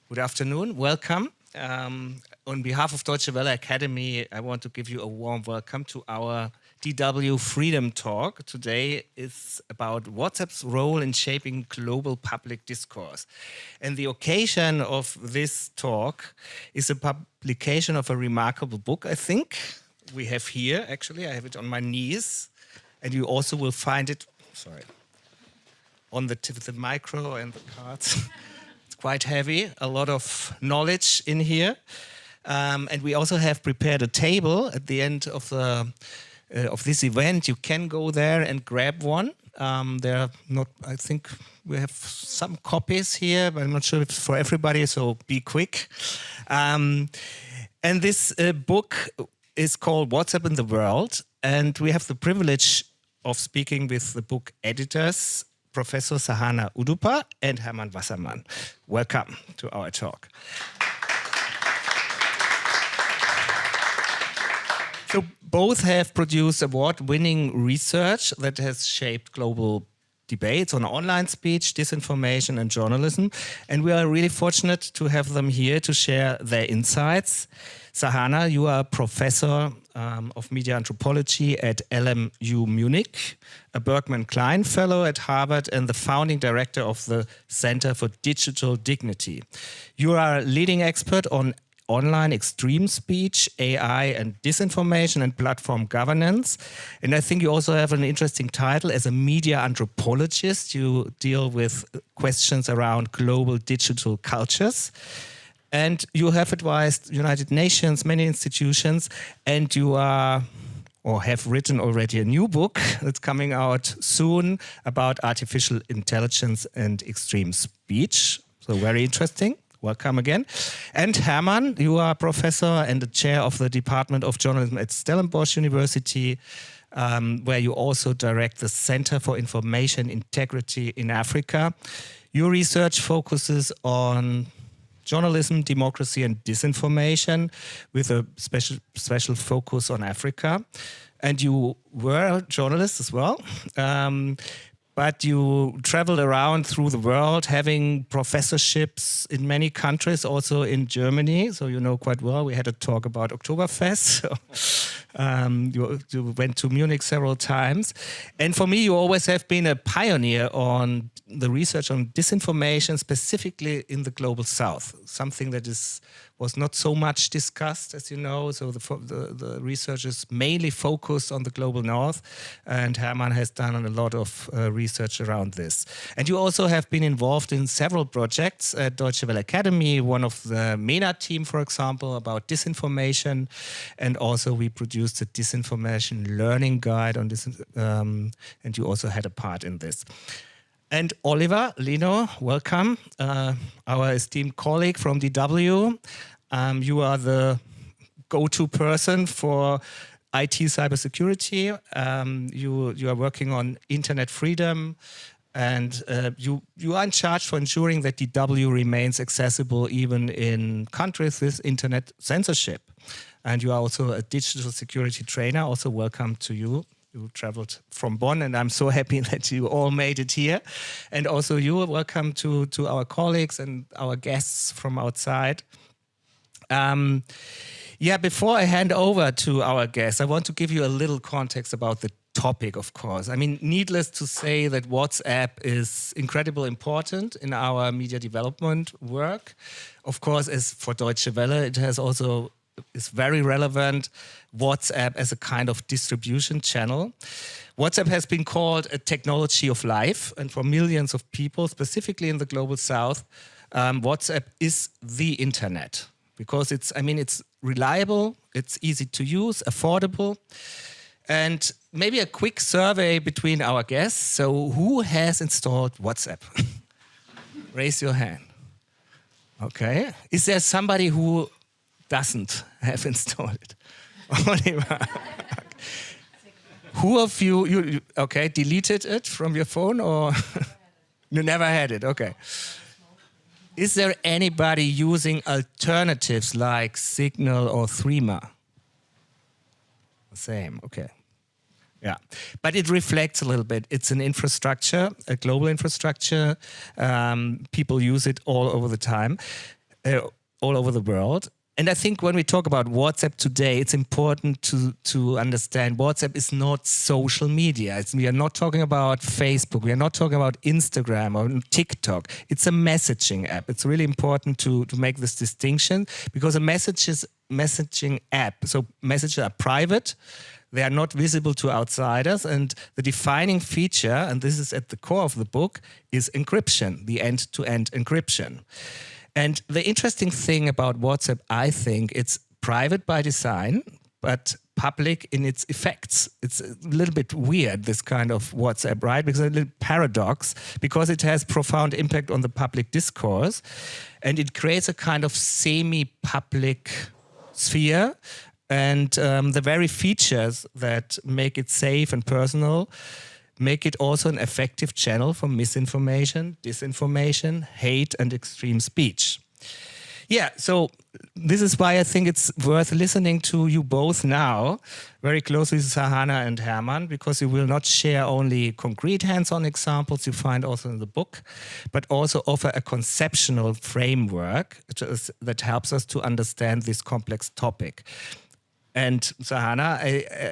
Good afternoon, welcome. On behalf of Deutsche Welle Academy, I want to give you a warm welcome to our DW Freedom Talk. Today is about WhatsApp's role in shaping global public discourse. And the occasion of this talk is a publication of a remarkable book, I think. We have here, actually, I have it on my knees. And you also will find it, on the micro and the cards. Quite heavy, a lot of knowledge in here. And we also have prepared a table at the end of this event. You can go there and grab one. There are not, I think we have some copies here, but I'm not sure if it's for everybody, so be quick. And this book is called WhatsApp in the World. And we have the privilege of speaking with the book editors, Professor Sahana Udupa and Herman Wasserman. Welcome to our talk. So both have produced award-winning research that has shaped global debates on online speech, disinformation and journalism. And we are really fortunate to have them here to share their insights. Sahana, you are a professor of media anthropology at LMU Munich, a Berkman Klein Fellow at Harvard, and the founding director of the Center for Digital Dignity. You are a leading expert on online extreme speech, AI and disinformation and platform governance. And I think you also have an interesting title as a media anthropologist. You deal with questions around global digital cultures. And you have advised United Nations, many institutions, and you are, or have written already a new book that's coming out soon about artificial intelligence and extreme speech. So very interesting. Welcome again. And Herman, you are a professor and the chair of the Department of Journalism at Stellenbosch University, where you also direct the Center for Information Integrity in Africa. Your research focuses on journalism, democracy and disinformation with a special focus on Africa. And you were a journalist as well. But you traveled around through the world having professorships in many countries, also in Germany. So you know quite well, we had a talk about Oktoberfest. So, you went to Munich several times. And for me, you always have been a pioneer on the research on disinformation, specifically in the global south, something that was not so much discussed, as you know. So the research is mainly focused on the global north, and Herman has done a lot of research around this. And you also have been involved in several projects at Deutsche Welle Academy, one of the MENA team, for example, about disinformation, and also we produced a disinformation learning guide on this, and you also had a part in this. And Oliver Linow, welcome, our esteemed colleague from DW. You are the go-to person for IT cybersecurity. You are working on internet freedom, and you are in charge for ensuring that DW remains accessible even in countries with internet censorship. And you are also a digital security trainer. Also, welcome to you. You traveled from Bonn, and I'm so happy that you all made it here. And also you are welcome to our colleagues and our guests from outside. Before I hand over to our guests, I want to give you a little context about the topic, of course. I mean, needless to say that WhatsApp is incredibly important in our media development work. Of course, as for Deutsche Welle, it has also is very relevant, WhatsApp as a kind of distribution channel. WhatsApp has been called a technology of life, and for millions of people, specifically in the global south, WhatsApp is the internet because it's reliable, it's easy to use, affordable. And maybe a quick survey between our guests. So who has installed WhatsApp? Raise your hand. Okay. Is there somebody who doesn't have installed it? Oliver. Who of you, okay, deleted it from your phone or? You never had it, okay. Is there anybody using alternatives like Signal or Threema? Same, okay. Yeah, but it reflects a little bit. It's an infrastructure, a global infrastructure. People use it all over the time. all over the world. And I think when we talk about WhatsApp today, it's important to understand WhatsApp is not social media. We are not talking about Facebook. We are not talking about Instagram or TikTok. It's a messaging app. It's really important to make this distinction, because a messaging app, so messages are private. They are not visible to outsiders. And the defining feature, and this is at the core of the book, is encryption, the end-to-end encryption. And the interesting thing about WhatsApp, I think, it's private by design, but public in its effects. It's a little bit weird, this kind of WhatsApp, right? Because it's a little paradox, because it has profound impact on the public discourse, and it creates a kind of semi-public sphere. And the very features that make it safe and personal make it also an effective channel for misinformation, disinformation, hate, and extreme speech. Yeah, so this is why I think it's worth listening to you both now, very closely, Sahana and Herman, because you will not share only concrete hands-on examples you find also in the book, but also offer a conceptual framework that helps us to understand this complex topic. And Sahana,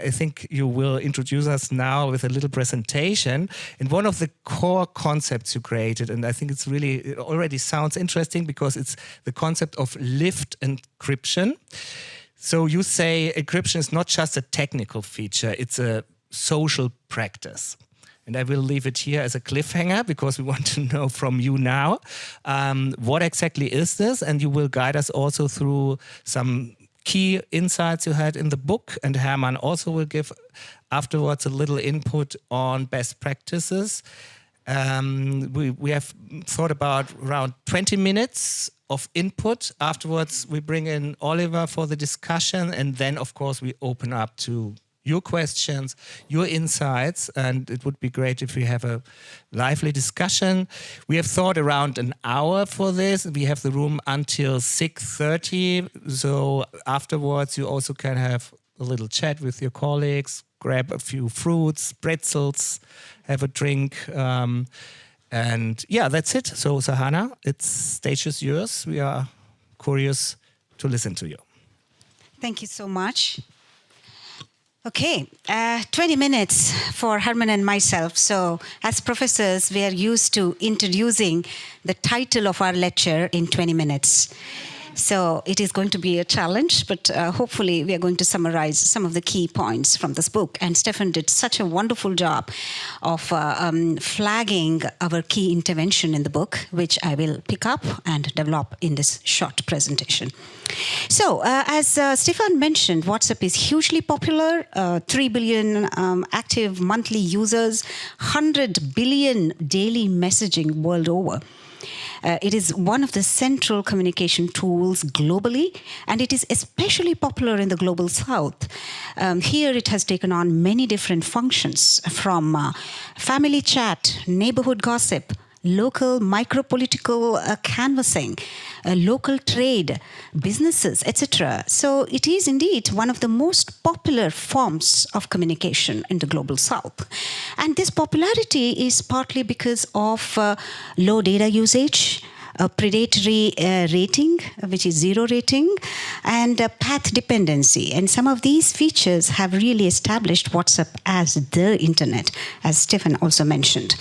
I think you will introduce us now with a little presentation. And one of the core concepts you created, and I think it already sounds interesting, because it's the concept of lived encryption. So you say encryption is not just a technical feature, it's a social practice. And I will leave it here as a cliffhanger, because we want to know from you now, what exactly is this? And you will guide us also through some key insights you had in the book, and Herman also will give afterwards a little input on best practices. We have thought about around 20 minutes of input. Afterwards, we bring in Oliver for the discussion, and then, of course, we open up to your questions, your insights, and it would be great if we have a lively discussion. We have thought around an hour for this. We have the room until 6:30, so afterwards you also can have a little chat with your colleagues, grab a few fruits, pretzels, have a drink, and yeah, that's it. So Sahana, stage is yours. We are curious to listen to you. Thank you so much. Okay, 20 minutes for Herman and myself. So as professors, we are used to introducing the title of our lecture in 20 minutes. So it is going to be a challenge, but hopefully we are going to summarize some of the key points from this book. And Steffen did such a wonderful job of flagging our key intervention in the book, which I will pick up and develop in this short presentation. So, as Steffen mentioned, WhatsApp is hugely popular, 3 billion active monthly users, 100 billion daily messaging world over. It is one of the central communication tools globally, and it is especially popular in the global south. Here it has taken on many different functions, from family chat, neighborhood gossip, local micro-political canvassing, local trade, businesses, etc. So it is indeed one of the most popular forms of communication in the global south. And this popularity is partly because of low data usage, a predatory rating, which is 0 rating, and path dependency. And some of these features have really established WhatsApp as the internet, as Steffen also mentioned.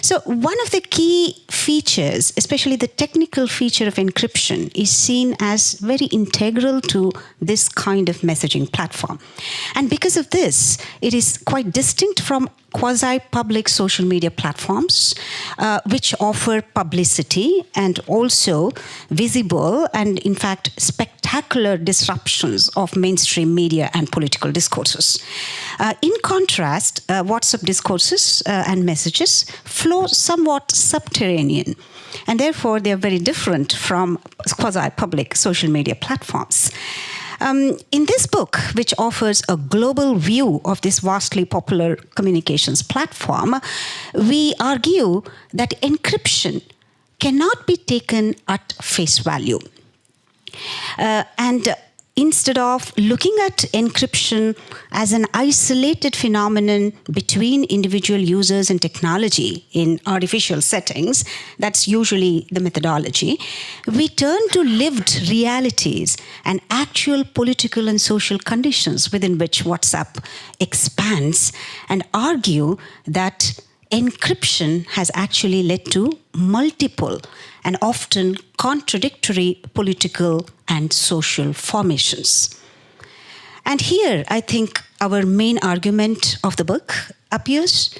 So one of the key features, especially the technical feature of encryption, is seen as very integral to this kind of messaging platform. And because of this, it is quite distinct from quasi-public social media platforms, which offer publicity and also visible and, in fact, spectacular disruptions of mainstream media and political discourses. In contrast, WhatsApp discourses and messages flow somewhat subterranean, and therefore they are very different from quasi-public social media platforms. In this book, which offers a global view of this vastly popular communications platform, we argue that encryption cannot be taken at face value. And instead of looking at encryption as an isolated phenomenon between individual users and technology in artificial settings, that's usually the methodology, we turn to lived realities and actual political and social conditions within which WhatsApp expands and argue that encryption has actually led to multiple and often contradictory political and social formations. And here, I think our main argument of the book appears.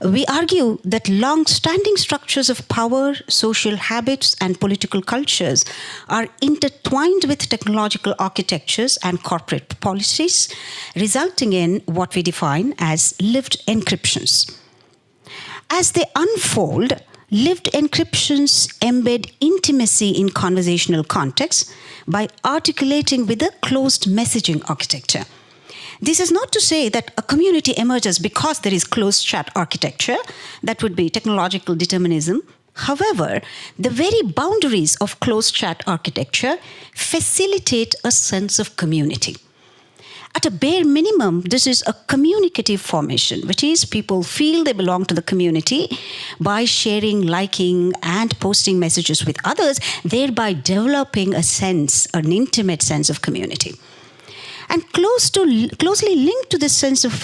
We argue that long-standing structures of power, social habits, and political cultures are intertwined with technological architectures and corporate policies, resulting in what we define as lived encryptions. As they unfold, lived encryptions embed intimacy in conversational context by articulating with a closed messaging architecture. This is not to say that a community emerges because there is closed chat architecture. That would be technological determinism. However, the very boundaries of closed chat architecture facilitate a sense of community. At a bare minimum, this is a communicative formation, which is people feel they belong to the community by sharing, liking, and posting messages with others, thereby developing a sense, an intimate sense of community. And closely linked to this sense of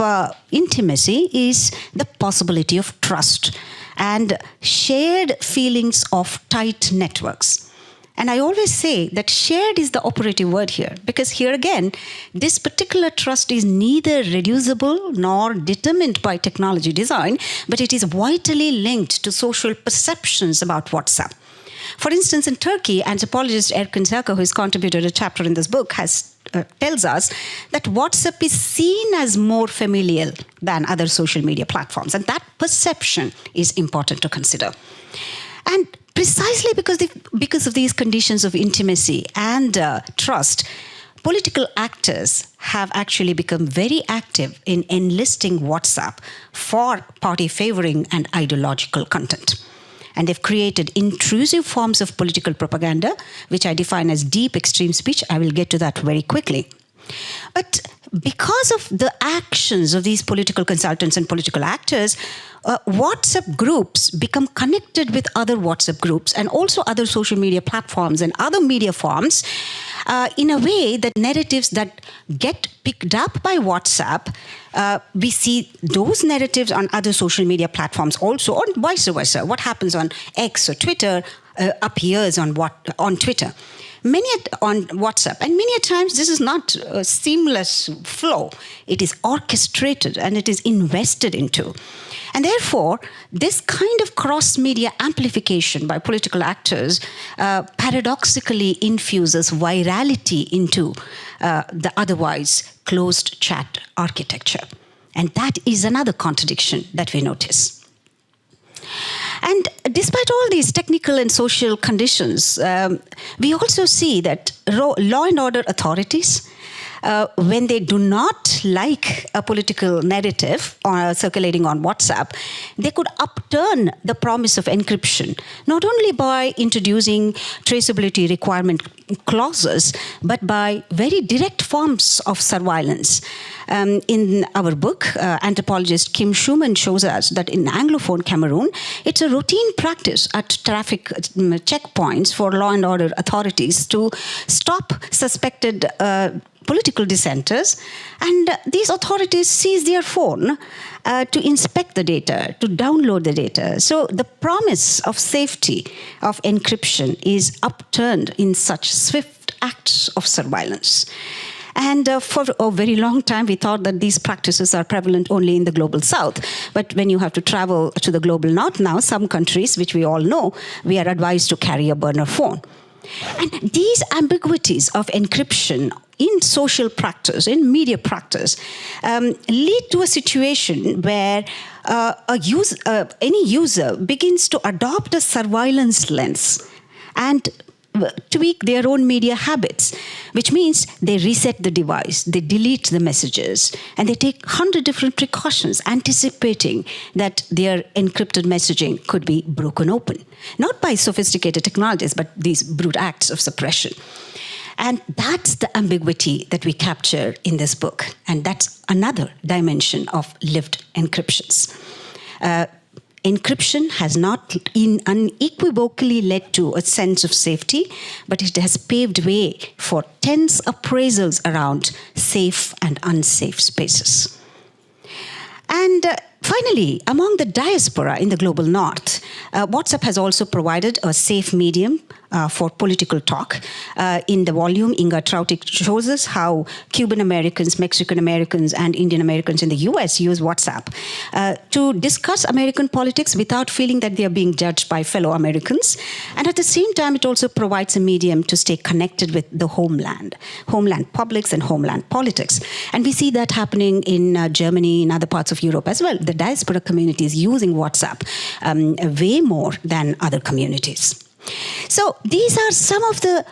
intimacy is the possibility of trust and shared feelings of tight networks. And I always say that shared is the operative word here, because here again, this particular trust is neither reducible nor determined by technology design, but it is vitally linked to social perceptions about WhatsApp. For instance, in Turkey, anthropologist Erkan Zaka, who has contributed a chapter in this book, tells us that WhatsApp is seen as more familial than other social media platforms, and that perception is important to consider. And precisely because of these conditions of intimacy and trust, political actors have actually become very active in enlisting WhatsApp for party-favoring and ideological content. And they've created intrusive forms of political propaganda, which I define as deep extreme speech. I will get to that very quickly. But because of the actions of these political consultants and political actors, WhatsApp groups become connected with other WhatsApp groups and also other social media platforms and other media forms in a way that narratives that get picked up by WhatsApp, we see those narratives on other social media platforms also, or vice versa. What happens on X or Twitter appears on Twitter. Many on WhatsApp, and many times this is not a seamless flow. It is orchestrated and it is invested into. And therefore, this kind of cross-media amplification by political actors paradoxically infuses virality into the otherwise closed chat architecture. And that is another contradiction that we notice. And despite all these technical and social conditions, we also see that law and order authorities, when they do not like a political narrative circulating on WhatsApp, they could upturn the promise of encryption, not only by introducing traceability requirement clauses, but by very direct forms of surveillance. In our book, anthropologist Kim Schumann shows us that in Anglophone Cameroon, it's a routine practice at traffic checkpoints for law and order authorities to stop suspected political dissenters, and these authorities seize their phone to inspect the data, to download the data. So the promise of safety of encryption is upturned in such swift acts of surveillance. And for a very long time, we thought that these practices are prevalent only in the global south. But when you have to travel to the global north now, some countries, which we all know, we are advised to carry a burner phone. And these ambiguities of encryption in social practice, in media practice, lead to a situation where any user begins to adopt a surveillance lens and tweak their own media habits, which means they reset the device, they delete the messages, and they take 100 different precautions, anticipating that their encrypted messaging could be broken open, not by sophisticated technologies, but these brute acts of suppression. And that's the ambiguity that we capture in this book. And that's another dimension of lived encryptions. Encryption has not unequivocally led to a sense of safety, but it has paved way for tense appraisals around safe and unsafe spaces. And finally, among the diaspora in the global north, WhatsApp has also provided a safe medium for political talk. In the volume, Inga Trautig shows us how Cuban Americans, Mexican Americans, and Indian Americans in the US use WhatsApp to discuss American politics without feeling that they are being judged by fellow Americans. And at the same time, it also provides a medium to stay connected with the homeland publics and homeland politics. And we see that happening in Germany, in other parts of Europe as well. The diaspora community is using WhatsApp way more than other communities. So these are some of the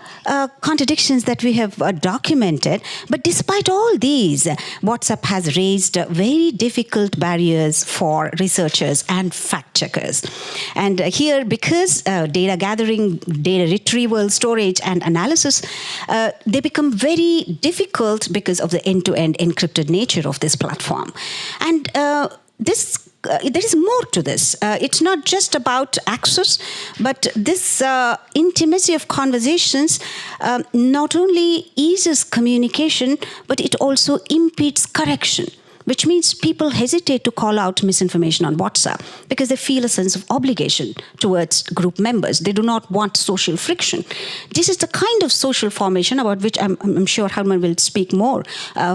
contradictions that we have documented. But despite all these, WhatsApp has raised very difficult barriers for researchers and fact checkers. And here, because data gathering, data retrieval, storage, and analysis, they become very difficult because of the end-to-end encrypted nature of this platform. And there is more to this. It's not just about access, but this intimacy of conversations not only eases communication, but it also impedes correction, which means people hesitate to call out misinformation on WhatsApp because they feel a sense of obligation towards group members. They do not want social friction. This is the kind of social formation about which I'm sure Herman will speak more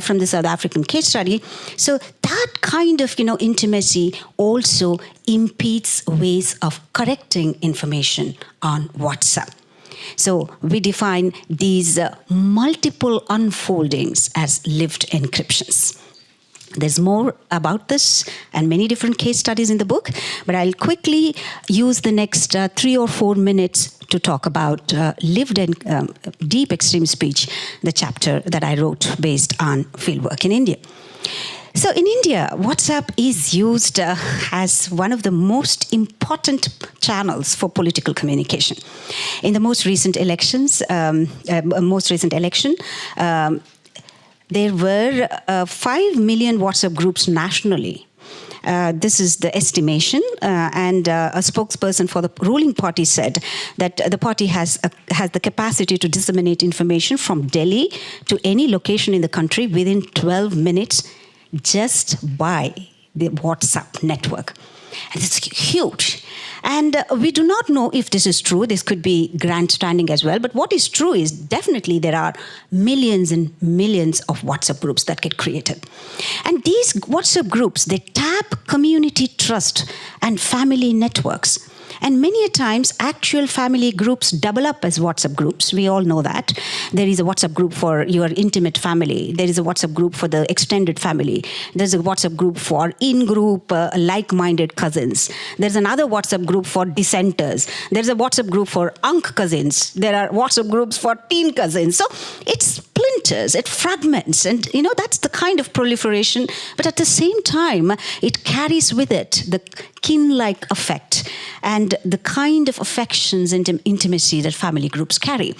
from the South African case study. So that kind of intimacy also impedes ways of correcting information on WhatsApp. So we define these multiple unfoldings as lived encryptions. There's more about this and many different case studies in the book, but I'll quickly use the next 3 or 4 minutes to talk about lived and deep extreme speech, the chapter that I wrote based on fieldwork in India. So in India, WhatsApp is used as one of the most important channels for political communication. In the most recent election, there were 5 million WhatsApp groups nationally. This is the estimation, and a spokesperson for the ruling party said that the party has the capacity to disseminate information from Delhi to any location in the country within 12 minutes just by the WhatsApp network. And it's huge. And we do not know if this is true. This could be grandstanding as well. But what is true is definitely there are millions and millions of WhatsApp groups that get created. And these WhatsApp groups, they tap community trust and family networks. And many a times, actual family groups double up as WhatsApp groups. We all know that. There is a WhatsApp group for your intimate family. There is a WhatsApp group for the extended family. There's a WhatsApp group for in-group, like-minded cousins. There's another WhatsApp group for dissenters. There's a WhatsApp group for unc cousins. There are WhatsApp groups for teen cousins. So it splinters, it fragments. And, that's the kind of proliferation. But at the same time, it carries with it the kin-like effect and the kind of affections and intimacy that family groups carry.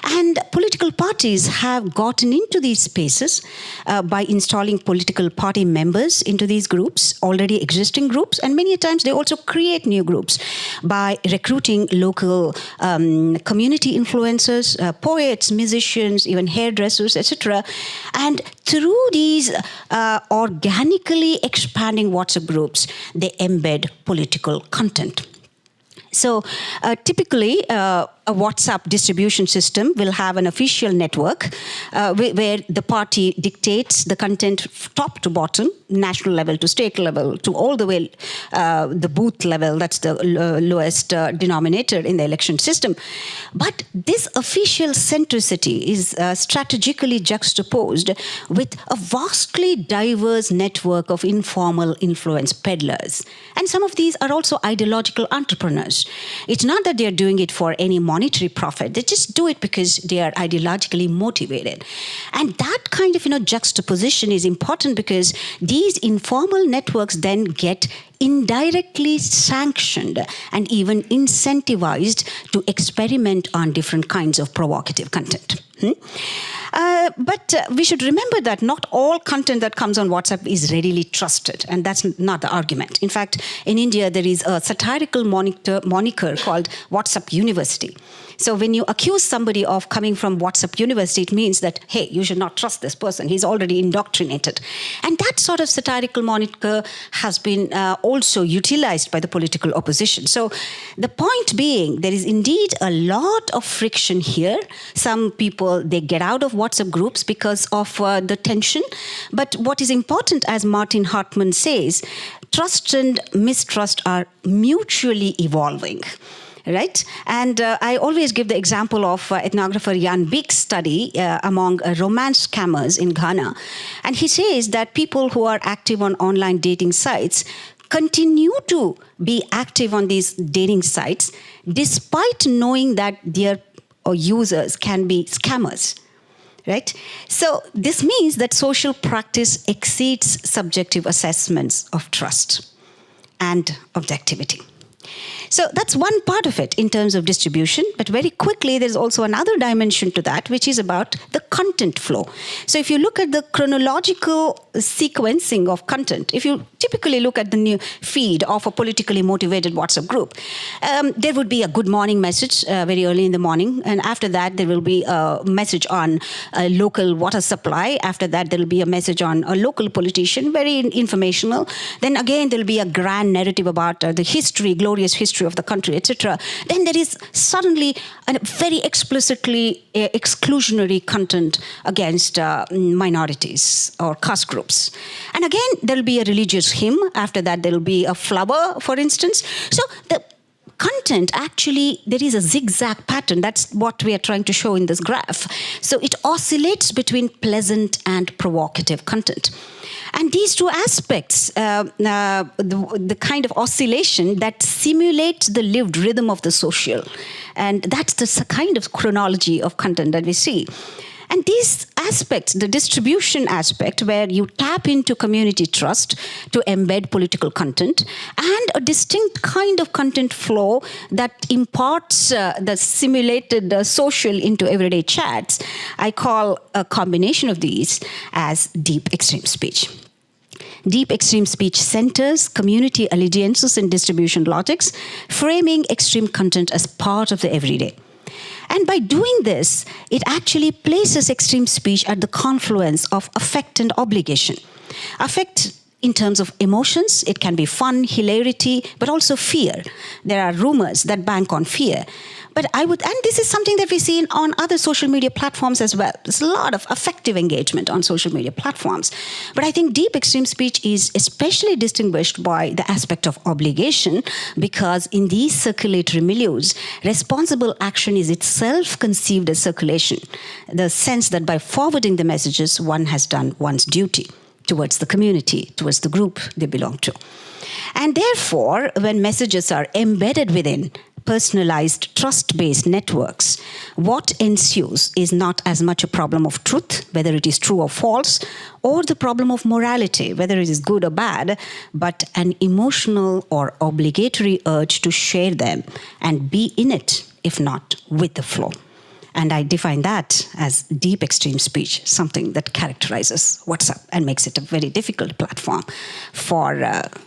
And political parties have gotten into these spaces by installing political party members into these groups, already existing groups, and many times they also create new groups by recruiting local community influencers, poets, musicians, even hairdressers, etc. And through these organically expanding WhatsApp groups, they embed political content. So typically, a WhatsApp distribution system will have an official network where the party dictates the content top to bottom, national level to state level, to all the way the booth level. That's the lowest denominator in the election system. But this official centricity is strategically juxtaposed with a vastly diverse network of informal influence peddlers. And some of these are also ideological entrepreneurs. It's not that they're doing it for any monetary profit. They just do it because they are ideologically motivated. And that kind of juxtaposition is important because these informal networks then get indirectly sanctioned and even incentivized to experiment on different kinds of provocative content. But we should remember that not all content that comes on WhatsApp is readily trusted, and that's not the argument. In fact, in India, there is a satirical moniker called WhatsApp University. So when you accuse somebody of coming from WhatsApp University, it means that, hey, you should not trust this person. He's already indoctrinated. And that sort of satirical moniker has been also utilized by the political opposition. So the point being, there is indeed a lot of friction here. Some people, they get out of WhatsApp groups because of the tension. But what is important, as Martin Hartmann says, trust and mistrust are mutually evolving. Right? And I always give the example of ethnographer Jan Beek's study among romance scammers in Ghana. And he says that people who are active on online dating sites continue to be active on these dating sites despite knowing that their users can be scammers. Right? So this means that social practice exceeds subjective assessments of trust and objectivity. So that's one part of it in terms of distribution, but very quickly there's also another dimension to that, which is about the content flow. So if you look at the chronological sequencing of content, if you typically look at the new feed of a politically motivated WhatsApp group, there would be a good morning message very early in the morning, and after that there will be a message on a local water supply. After that there will be a message on a local politician, very informational. Then again there will be a grand narrative about the history, glorious history of the country, etc. Then there is suddenly a very explicitly exclusionary content against minorities or caste groups. And again, there will be a religious hymn. After that, there will be a flower, for instance. So the content, actually, there is a zigzag pattern. That's what we are trying to show in this graph. So it oscillates between pleasant and provocative content. And these two aspects, the kind of oscillation that simulates the lived rhythm of the social. And that's the kind of chronology of content that we see. And these aspects, the distribution aspect, where you tap into community trust to embed political content, and a distinct kind of content flow that imparts the simulated social into everyday chats, I call a combination of these as deep extreme speech. Deep extreme speech centers community allegiances and distribution logics, framing extreme content as part of the everyday. And by doing this, it actually places extreme speech at the confluence of affect and obligation. Affect in terms of emotions, it can be fun, hilarity, but also fear. There are rumors that bank on fear. And this is something that we see on other social media platforms as well. There's a lot of affective engagement on social media platforms. But I think deep extreme speech is especially distinguished by the aspect of obligation, because in these circulatory milieus, responsible action is itself conceived as circulation. The sense that by forwarding the messages, one has done one's duty towards the community, towards the group they belong to. And therefore, when messages are embedded within personalized, trust-based networks, what ensues is not as much a problem of truth, whether it is true or false, or the problem of morality, whether it is good or bad, but an emotional or obligatory urge to share them and be in it, if not with the flow. And I define that as deep extreme speech, something that characterizes WhatsApp and makes it a very difficult platform for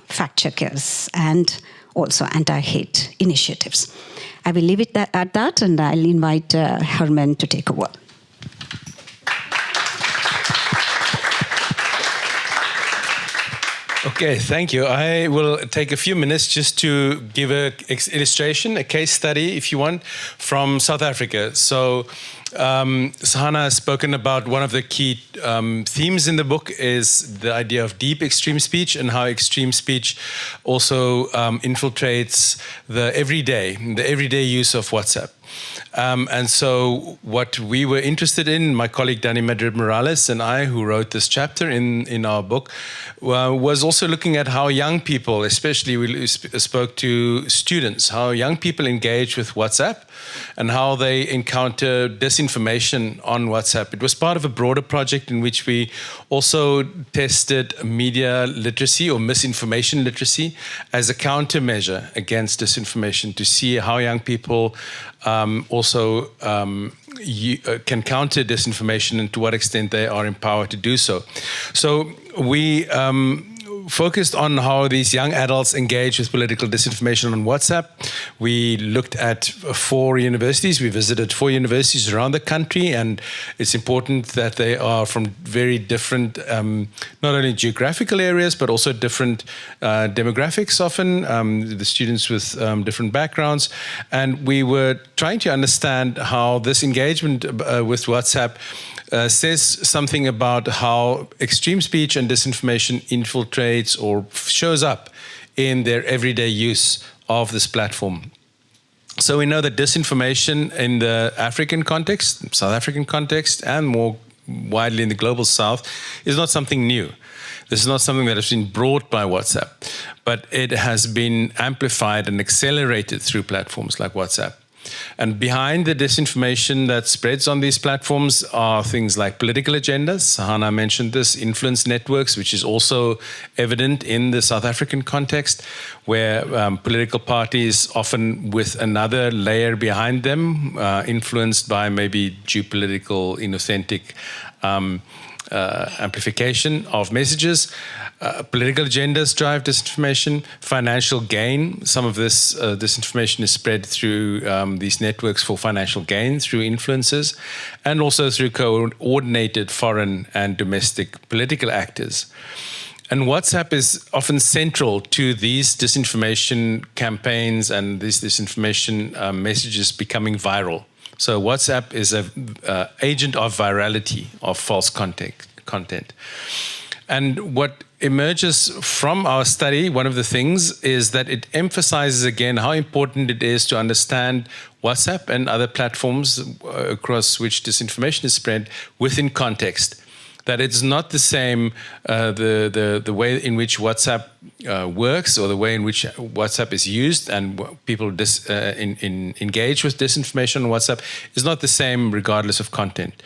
fact-checkers and also anti-hate initiatives. I will leave it at that, and I'll invite Herman to take over. Okay, thank you. I will take a few minutes just to give an illustration, a case study, if you want, from South Africa. So Sahana has spoken about one of the key themes in the book is the idea of deep extreme speech and how extreme speech also infiltrates the everyday use of WhatsApp. And so what we were interested in, my colleague Danny Madrid-Morales and I, who wrote this chapter in our book, was also looking at how young people, especially we spoke to students, how young people engage with WhatsApp and how they encounter disinformation on WhatsApp. It was part of a broader project in which we also tested media literacy or misinformation literacy as a countermeasure against disinformation, to see how young people also can counter disinformation and to what extent they are empowered to do so. So we focused on how these young adults engage with political disinformation on WhatsApp. We looked at 4 universities. We visited 4 universities around the country, and it's important that they are from very different, not only geographical areas, but also different demographics often, the students with different backgrounds. And we were trying to understand how this engagement with WhatsApp says something about how extreme speech and disinformation infiltrates or shows up in their everyday use of this platform. So we know that disinformation in the African context, South African context, and more widely in the global South is not something new. This is not something that has been brought by WhatsApp, but it has been amplified and accelerated through platforms like WhatsApp. And behind the disinformation that spreads on these platforms are things like political agendas. Sahana mentioned this, influence networks, which is also evident in the South African context, where political parties, often with another layer behind them, influenced by maybe geopolitical, inauthentic amplification of messages. Political agendas drive disinformation, financial gain. Some of this disinformation is spread through these networks for financial gain through influencers, and also through coordinated foreign and domestic political actors. And WhatsApp is often central to these disinformation campaigns and these disinformation messages becoming viral. So WhatsApp is an agent of virality of false content. And what emerges from our study, one of the things, is that it emphasizes again how important it is to understand WhatsApp and other platforms across which disinformation is spread within context. That it's not the same, the way in which WhatsApp works, or the way in which WhatsApp is used and people engage with disinformation on WhatsApp is not the same regardless of content.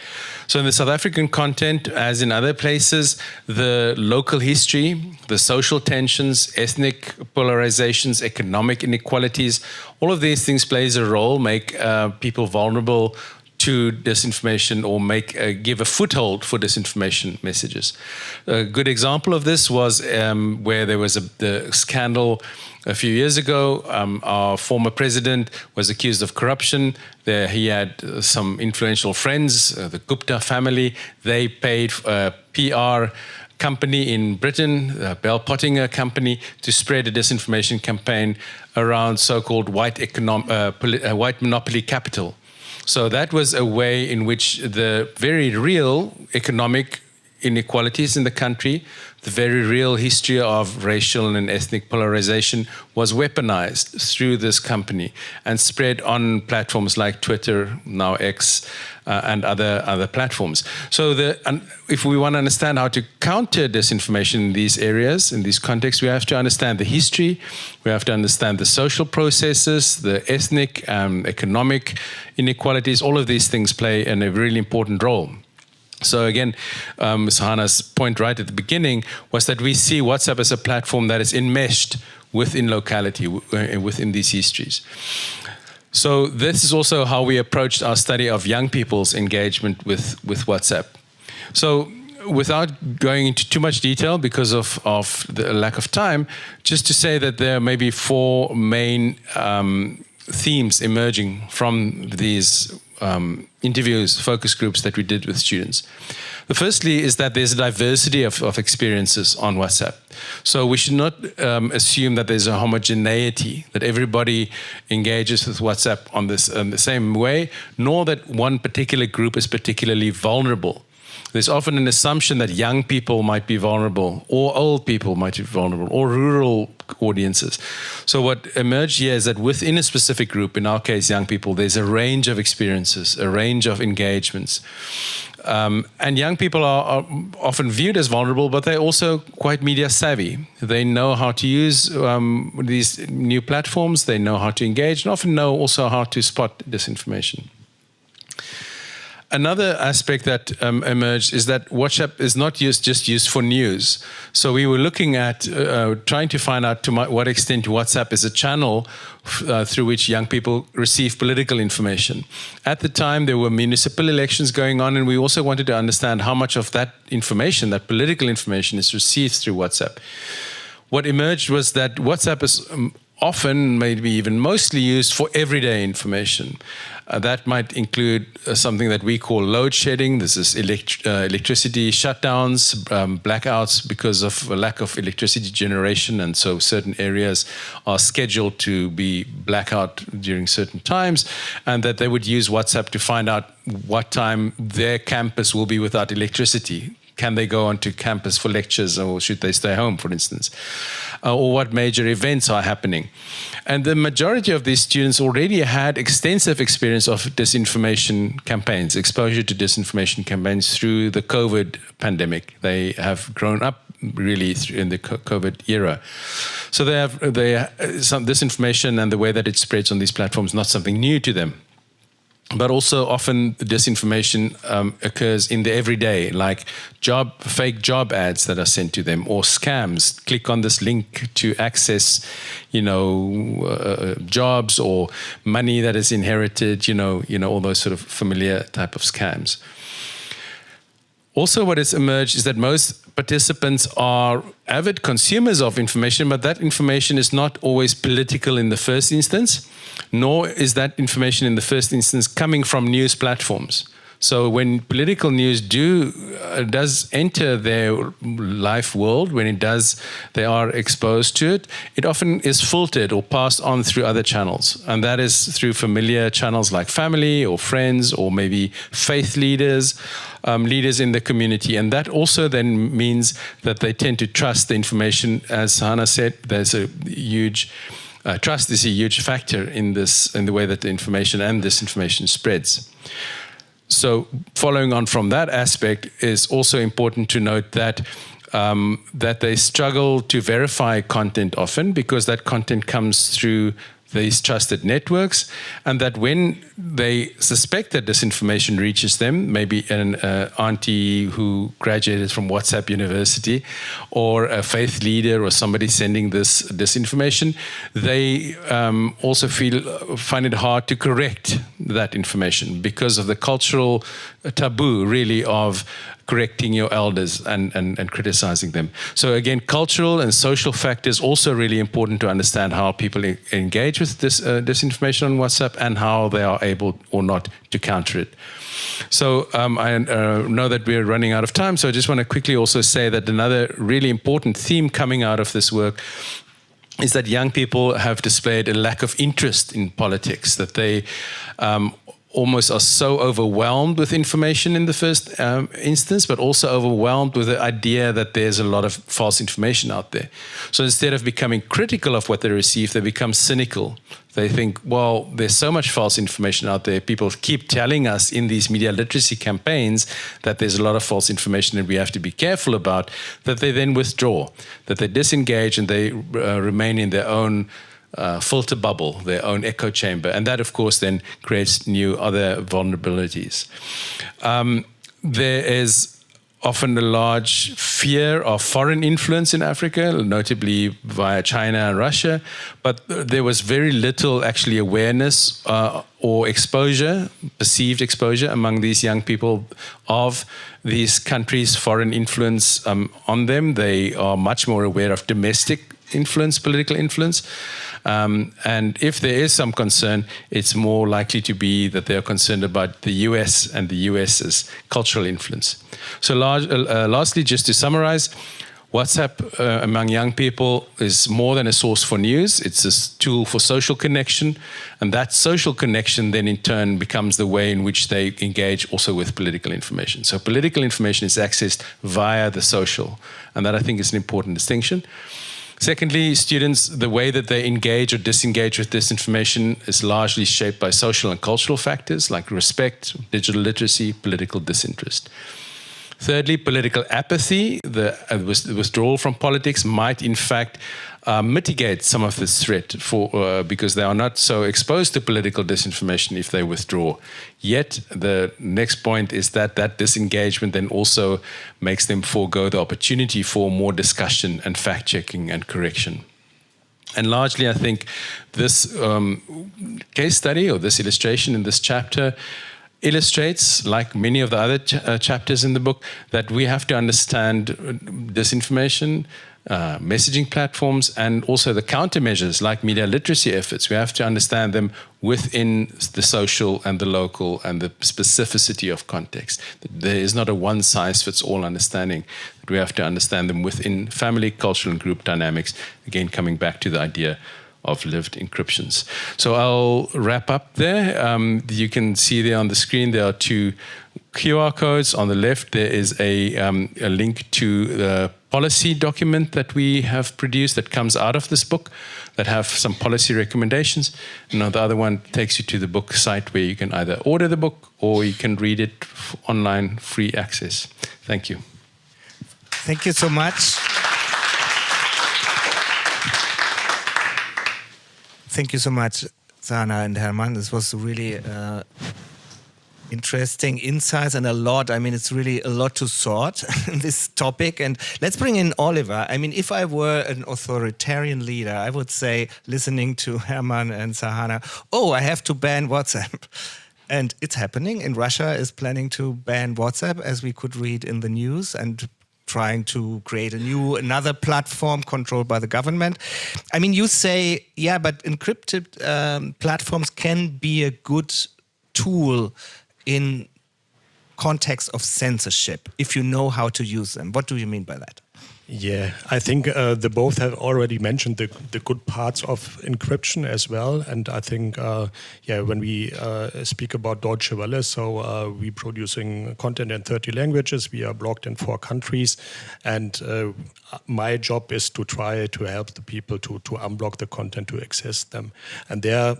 So in the South African content, as in other places, the local history, the social tensions, ethnic polarizations, economic inequalities, all of these things plays a role, make people vulnerable to disinformation, or give a foothold for disinformation messages. A good example of this was where there was the scandal a few years ago. Our former president was accused of corruption. He had some influential friends, the Gupta family. They paid a PR company in Britain, Bell Pottinger company, to spread a disinformation campaign around so-called white monopoly capital. So that was a way in which the very real economic inequalities in the country, the very real history of racial and ethnic polarization was weaponized through this company and spread on platforms like Twitter, now X, and other platforms. So if we want to understand how to counter disinformation in these areas, in these contexts, we have to understand the history, we have to understand the social processes, the ethnic, economic inequalities. All of these things play a really important role. So again, Sahana's point right at the beginning was that we see WhatsApp as a platform that is enmeshed within locality, within these histories. So this is also how we approached our study of young people's engagement with WhatsApp. So without going into too much detail because of the lack of time, just to say that there are maybe 4 main themes emerging from these interviews, focus groups that we did with students. The firstly is that there's a diversity of experiences on WhatsApp. So we should not assume that there's a homogeneity, that everybody engages with WhatsApp on the same way, nor that one particular group is particularly vulnerable. There's often an assumption that young people might be vulnerable, or old people might be vulnerable, or rural audiences. So what emerged here is that within a specific group, in our case young people, there's a range of experiences, a range of engagements. And young people are often viewed as vulnerable, but they're also quite media savvy. They know how to use these new platforms, they know how to engage, and often know also how to spot disinformation. another aspect that emerged is that WhatsApp is not just used for news. So we were looking at trying to find out to what extent WhatsApp is a channel through which young people receive political information. At the time, there were municipal elections going on, and we also wanted to understand how much of that information, that political information, is received through WhatsApp. What emerged was that WhatsApp is often, maybe even mostly used for everyday information. That might include something that we call load shedding. This is electricity shutdowns, blackouts because of a lack of electricity generation, and so certain areas are scheduled to be blackout during certain times, and that they would use WhatsApp to find out what time their campus will be without electricity. Can they go onto campus for lectures, or should they stay home, for instance? Or what major events are happening? And the majority of these students already had extensive experience of disinformation campaigns, exposure to disinformation campaigns through the COVID pandemic. They have grown up really in the COVID era. So they have some disinformation, and the way that it spreads on these platforms, not something new to them. But also often disinformation occurs in the everyday, like fake job ads that are sent to them, or scams. Click on this link to access, jobs or money that is inherited. All those sort of familiar type of scams. Also, what has emerged is that most participants are avid consumers of information, but that information is not always political in the first instance, nor is that information in the first instance coming from news platforms. So when political news does enter their life world, when it does, they are exposed to it, it often is filtered or passed on through other channels. And that is through familiar channels like family or friends, or maybe faith leaders, leaders in the community. And that also then means that they tend to trust the information. As Sahana said, there's a huge trust is a huge factor in the way that the information and disinformation spreads. So following on from that aspect, is also important to note that that they struggle to verify content often, because that content comes through these trusted networks, and that when they suspect that disinformation reaches them, maybe an auntie who graduated from WhatsApp University, or a faith leader, or somebody sending this disinformation, they also find it hard to correct that information because of the cultural taboo, really, of correcting your elders and criticizing them. So again, cultural and social factors also really important to understand how people engage with this disinformation on WhatsApp, and how they are able or not to counter it. So I know that we're running out of time, so I just want to quickly also say that another really important theme coming out of this work is that young people have displayed a lack of interest in politics, that they almost are so overwhelmed with information in the first instance, but also overwhelmed with the idea that there's a lot of false information out there. So instead of becoming critical of what they receive, they become cynical. They think, well, there's so much false information out there. People keep telling us in these media literacy campaigns that there's a lot of false information and we have to be careful about, that they then withdraw, that they disengage, and they remain in their own filter bubble, their own echo chamber. And that, of course, then creates other vulnerabilities. There is often a large fear of foreign influence in Africa, notably via China and Russia, but there was very little actually awareness or exposure, perceived exposure among these young people of these countries' foreign influence on them. They are much more aware of domestic influence, political influence. And if there is some concern, it's more likely to be that they are concerned about the US and the US's cultural influence. So lastly, just to summarize, WhatsApp among young people is more than a source for news. It's a tool for social connection. And that social connection then in turn becomes the way in which they engage also with political information. So political information is accessed via the social. And that, I think, is an important distinction. Secondly, students, the way that they engage or disengage with disinformation is largely shaped by social and cultural factors like respect, digital literacy, political disinterest. Thirdly, political apathy, the withdrawal from politics might in fact mitigate some of this threat because they are not so exposed to political disinformation if they withdraw. Yet the next point is that disengagement then also makes them forego the opportunity for more discussion and fact-checking and correction. And largely, I think this case study or this illustration in this chapter illustrates, like many of the other chapters in the book, that we have to understand disinformation, messaging platforms, and also the countermeasures like media literacy efforts. We have to understand them within the social and the local and the specificity of context. There is not a one-size-fits-all understanding. We have to understand them within family, cultural, and group dynamics. Again, coming back to the idea of lived encryptions. So I'll wrap up there. You can see there on the screen, there are two QR codes. On the left, there is a link to the policy document that we have produced that comes out of this book that have some policy recommendations. And the other one takes you to the book site where you can either order the book or you can read it online, free access. Thank you. Thank you so much. Thank you so much, Sahana and Herman. This was really interesting insights and a lot. I mean, it's really a lot to sort in this topic. And let's bring in Oliver. I mean, if I were an authoritarian leader, I would say, listening to Herman and Sahana, oh, I have to ban WhatsApp. And it's happening. And Russia is planning to ban WhatsApp, as we could read in the news, and trying to create another platform controlled by the government. I mean, you say, yeah, but encrypted platforms can be a good tool in context of censorship if you know how to use them. What do you mean by that? Yeah, I think the both have already mentioned the good parts of encryption as well. And I think, when we speak about Deutsche Welle, so we're producing content in 30 languages. We are blocked in 4 countries. And my job is to try to help the people to unblock the content, to access them. And there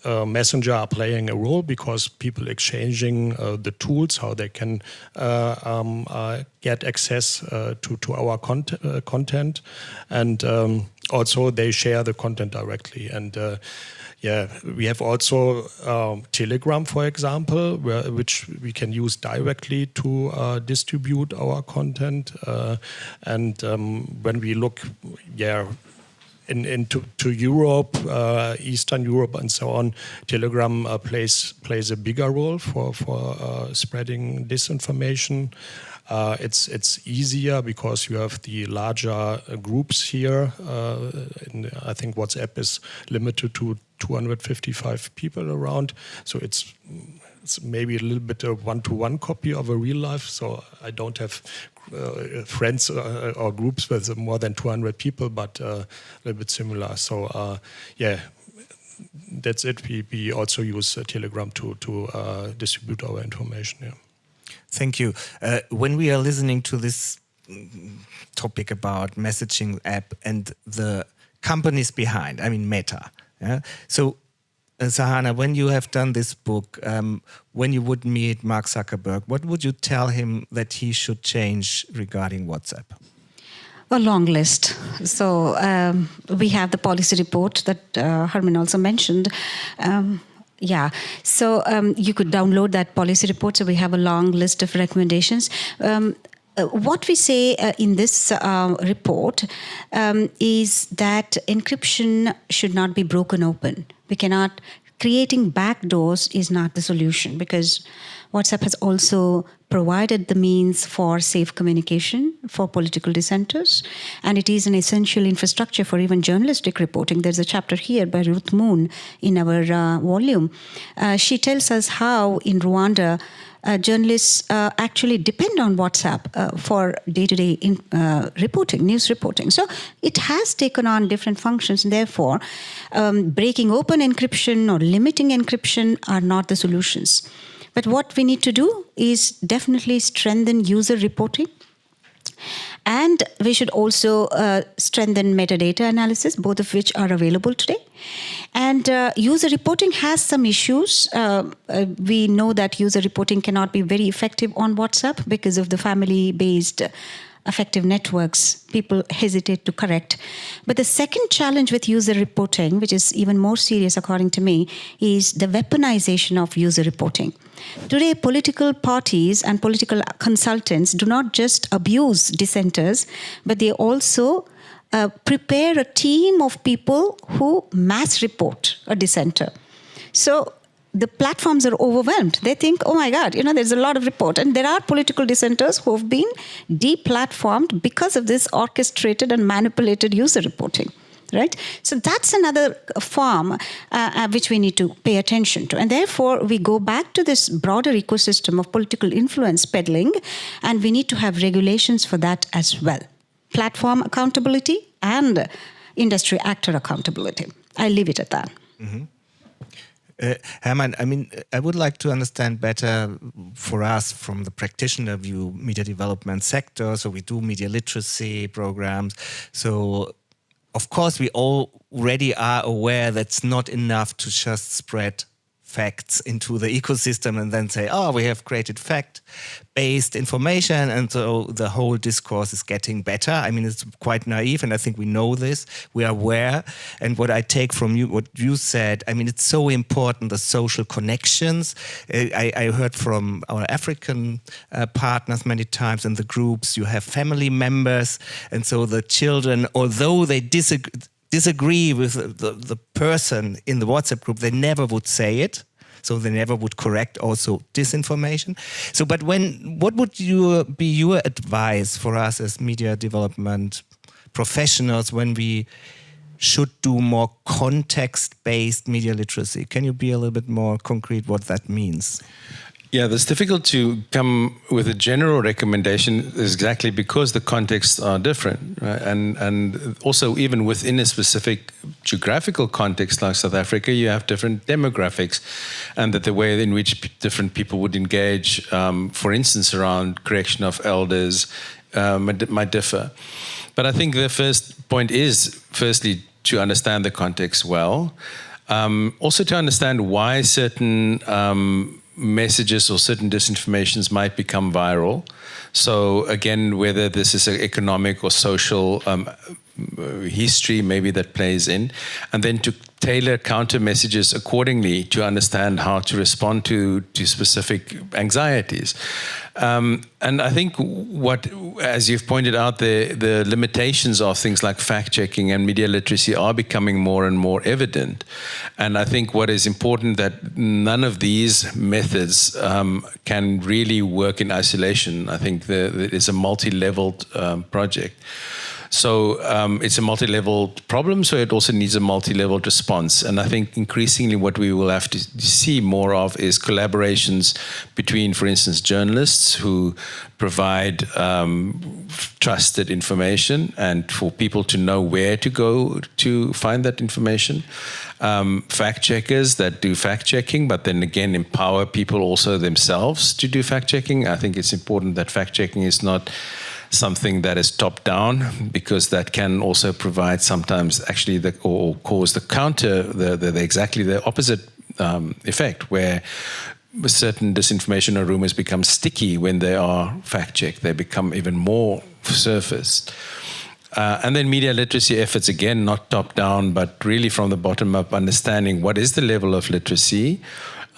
Messenger are playing a role because people exchanging the tools, how they can get access to our content, and also they share the content directly. And we have also Telegram, for example, which we can use directly to distribute our content. And when we look, into Europe, Eastern Europe, and so on, Telegram plays a bigger role for spreading disinformation. It's easier because you have the larger groups here. I think WhatsApp is limited to 255 people around, so it's maybe a little bit a one-to-one copy of a real life. So I don't have friends or groups with more than 200 people, but a little bit similar. So that's it. We also use Telegram to distribute our information. Yeah. Thank you. When we are listening to this topic about messaging app and the companies behind, I mean Meta. Yeah? So Sahana, when you have done this book, when you would meet Mark Zuckerberg, what would you tell him that he should change regarding WhatsApp? A long list. So we have the policy report that Herman also mentioned. So you could download that policy report. So we have a long list of recommendations. What we say in this report is that encryption should not be broken open. Creating backdoors is not the solution, because WhatsApp has also provided the means for safe communication for political dissenters, and it is an essential infrastructure for even journalistic reporting. There's a chapter here by Ruth Moon in our volume. She tells us how in Rwanda, journalists actually depend on WhatsApp for day-to-day reporting, news reporting. So it has taken on different functions, and therefore breaking open encryption or limiting encryption are not the solutions. But what we need to do is definitely strengthen user reporting And we should also strengthen metadata analysis, both of which are available today. And user reporting has some issues. We know that user reporting cannot be very effective on WhatsApp because of the family-based affective networks. People hesitate to correct. But the second challenge with user reporting, which is even more serious according to me, is the weaponization of user reporting. Today, political parties and political consultants do not just abuse dissenters, but they also prepare a team of people who mass report a dissenter. So the platforms are overwhelmed. They think, oh my God, there's a lot of report. And there are political dissenters who have been deplatformed because of this orchestrated and manipulated user reporting. Right? So that's another form which we need to pay attention to. And therefore, we go back to this broader ecosystem of political influence peddling, and we need to have regulations for that as well. Platform accountability and industry actor accountability. I'll leave it at that. Mm-hmm. Herman, I would like to understand better for us from the practitioner view, media development sector. So we do media literacy programs. So of course, we already are aware that's not enough to just spread facts into the ecosystem and then say, oh, we have created fact-based information, and so the whole discourse is getting better. It's quite naive, and I think we know this. We are aware. And what I take from you, what you said, it's so important, the social connections. I heard from our African partners many times in the groups, you have family members, and so the children, although they disagree with the person in the WhatsApp group, they never would say it. So they never would correct also disinformation. So, but what would be your advice for us as media development professionals when we should do more context-based media literacy? Can you be a little bit more concrete what that means? Yeah, it's difficult to come with a general recommendation exactly because the contexts are different, right? And also even within a specific geographical context like South Africa, you have different demographics, and that the way in which different people would engage, for instance, around correction of elders, might differ. But I think the first point is, firstly, to understand the context well, also to understand why certain messages or certain disinformations might become viral. So again, whether this is an economic or social history maybe that plays in, and then to tailor counter messages accordingly to understand how to respond to specific anxieties. And I think as you've pointed out, the limitations of things like fact-checking and media literacy are becoming more and more evident. And I think what is important that none of these methods can really work in isolation. I think it's a multi-leveled project. So it's a multi-leveled problem, so it also needs a multi-leveled response. And I think increasingly what we will have to see more of is collaborations between, for instance, journalists who provide trusted information and for people to know where to go to find that information. Fact-checkers that do fact-checking, but then again empower people also themselves to do fact-checking. I think it's important that fact-checking is not something that is top-down, because that can also provide sometimes actually or cause the counter, exactly the opposite effect, where certain disinformation or rumors become sticky when they are fact-checked. They become even more surfaced. And then media literacy efforts, again, not top-down, but really from the bottom up, understanding what is the level of literacy,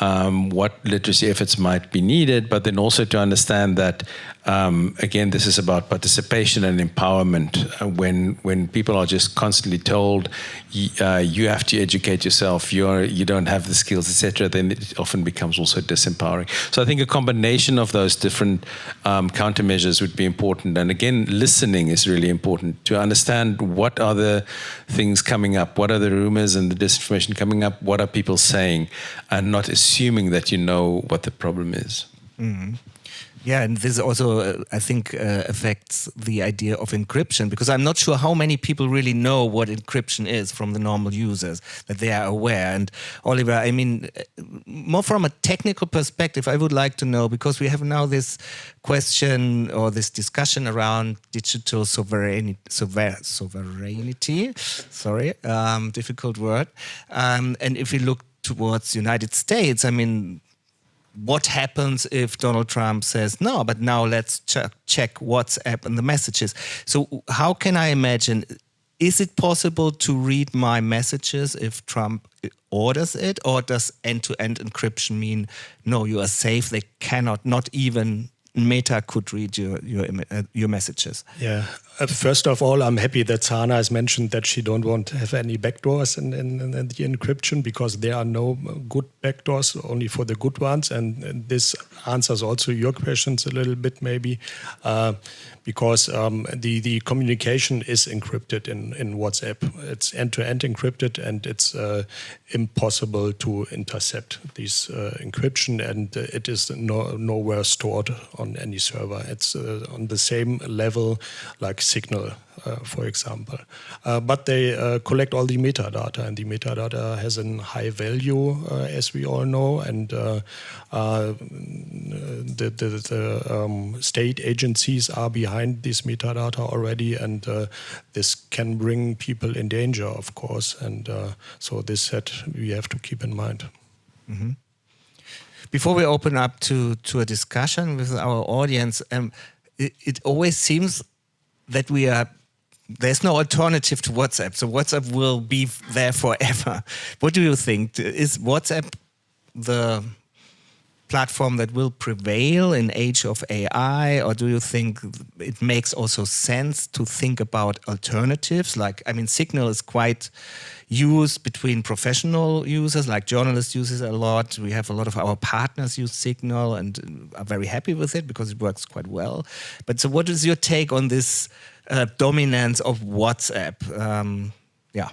what literacy efforts might be needed, but then also to understand that, again, this is about participation and empowerment. When people are just constantly told, you have to educate yourself, you don't have the skills, etc., then it often becomes also disempowering. So I think a combination of those different countermeasures would be important. And again, listening is really important to understand what are the things coming up, what are the rumors and the disinformation coming up, what are people saying, and not assuming that you know what the problem is. Mm-hmm. Yeah, and this also, I think, affects the idea of encryption, because I'm not sure how many people really know what encryption is from the normal users, that they are aware. And Oliver, I mean, more from a technical perspective, I would like to know, because we have now this question or this discussion around digital sovereignty, sorry, difficult word. And if we look towards the United States, I mean, what happens if Donald Trump says, no, but now let's check WhatsApp and the messages? So how can I imagine, is it possible to read my messages if Trump orders it? Or does end-to-end encryption mean, no, you are safe, they cannot, not even Meta could read your messages? Yeah. First of all, I'm happy that Sahana has mentioned that she don't want to have any backdoors in the encryption, because there are no good backdoors, only for the good ones. And this answers also your questions a little bit, maybe, because the communication is encrypted in WhatsApp. It's end-to-end encrypted, and it's impossible to intercept this encryption, and it is nowhere stored on any server. It's on the same level like Signal, for example. But they collect all the metadata, and the metadata has a high value, as we all know, and the state agencies are behind this metadata already, and this can bring people in danger, of course, and so this set we have to keep in mind. Mm-hmm. Before we open up to a discussion with our audience, it always seems that there's no alternative to WhatsApp. So WhatsApp will be there forever. What do you think? Is WhatsApp the platform that will prevail in age of AI, or do you think it makes also sense to think about alternatives? Like, I mean, Signal is quite used between professional users, like journalists use it a lot. We have a lot of our partners use Signal and are very happy with it because it works quite well. But so what is your take on this dominance of WhatsApp? Yeah,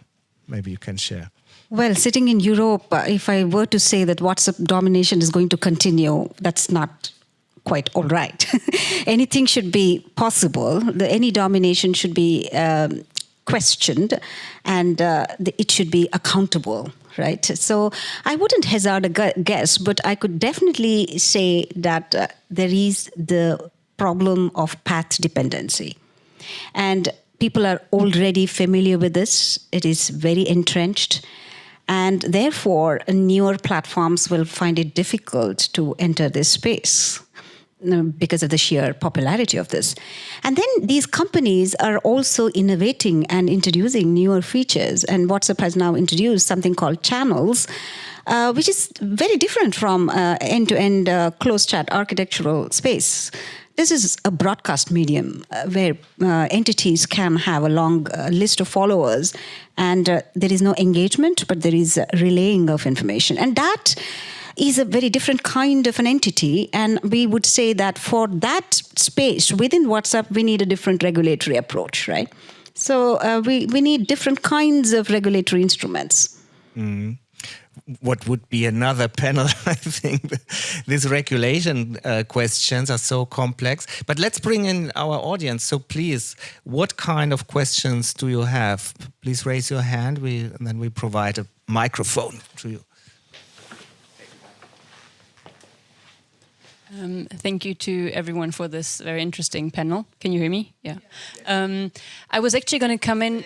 maybe you can share. Well, sitting in Europe, if I were to say that WhatsApp domination is going to continue, that's not quite all right. Anything should be possible. Any domination should be questioned, and it should be accountable, right? So I wouldn't hazard a guess, but I could definitely say that there is the problem of path dependency. And people are already familiar with this. It is very entrenched. And therefore, newer platforms will find it difficult to enter this space because of the sheer popularity of this. And then these companies are also innovating and introducing newer features. And WhatsApp has now introduced something called channels, which is very different from end-to-end closed chat architectural space. This is a broadcast medium where entities can have a long list of followers, and there is no engagement, but there is relaying of information. And that is a very different kind of an entity. And we would say that for that space within WhatsApp, we need a different regulatory approach, right? So we need different kinds of regulatory instruments. Mm. What would be another panel, I think. These regulation questions are so complex. But let's bring in our audience. So please, what kind of questions do you have? Please raise your hand, and then we provide a microphone to you. Thank you to everyone for this very interesting panel. Can you hear me? Yeah. I was actually going to come in.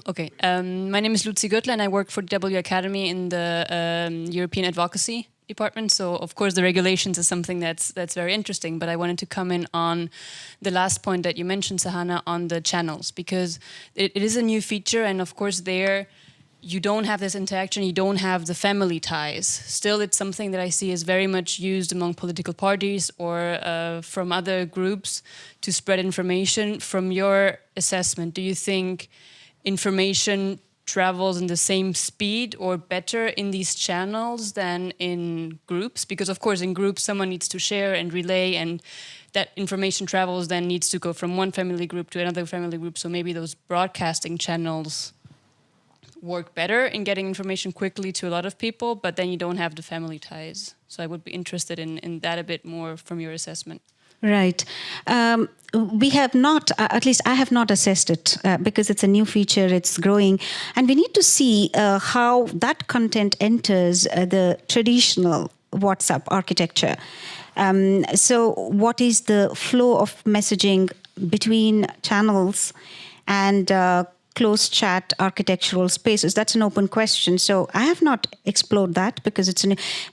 Okay. My name is Lucy Göttler, and I work for the W Academy in the European Advocacy Department. So, of course, the regulations is something that's very interesting. But I wanted to come in on the last point that you mentioned, Sahana, on the channels, because it is a new feature, and of course, there you don't have this interaction, you don't have the family ties. Still, it's something that I see is very much used among political parties or from other groups to spread information. From your assessment, do you think information travels in the same speed or better in these channels than in groups? Because, of course, in groups, someone needs to share and relay, and that information travels then needs to go from one family group to another family group. So maybe those broadcasting channels work better in getting information quickly to a lot of people, but then you don't have the family ties. So I would be interested in that a bit more from your assessment. Right. We have not, at least I have not assessed it because it's a new feature, it's growing. And we need to see how that content enters the traditional WhatsApp architecture. So what is the flow of messaging between channels and closed chat architectural spaces? That's an open question. So I have not explored that because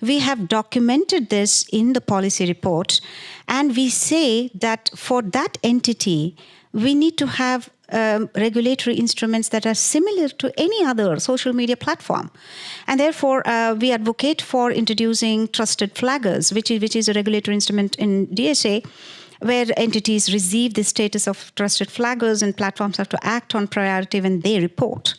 we have documented this in the policy report, and we say that for that entity, we need to have regulatory instruments that are similar to any other social media platform. And therefore, we advocate for introducing trusted flaggers, which is a regulatory instrument in DSA, where entities receive the status of trusted flaggers and platforms have to act on priority when they report.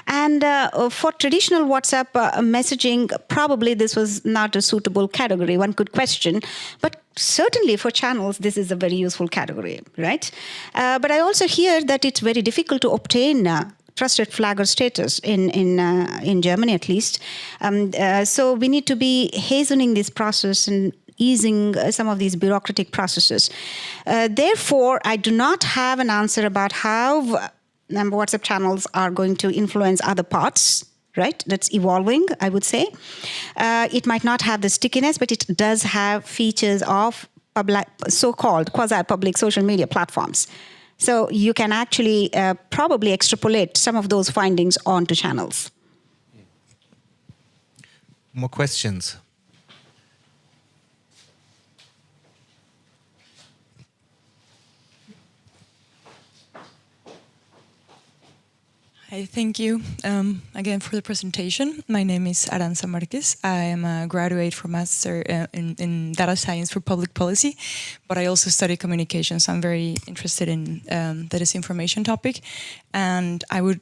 And for traditional WhatsApp messaging, probably this was not a suitable category. One could question, but certainly for channels, this is a very useful category, right? But I also hear that it's very difficult to obtain trusted flagger status in Germany, at least. So we need to be hastening this process and easing some of these bureaucratic processes. Therefore, I do not have an answer about how WhatsApp channels are going to influence other parts, right? That's evolving, I would say. It might not have the stickiness, but it does have features of so-called quasi-public social media platforms. So you can actually probably extrapolate some of those findings onto channels. More questions? Hi, thank you again for the presentation. My name is Aranza Marquez. I am a graduate from Master in Data Science for Public Policy, but I also study communications. I'm very interested in the disinformation topic, and I would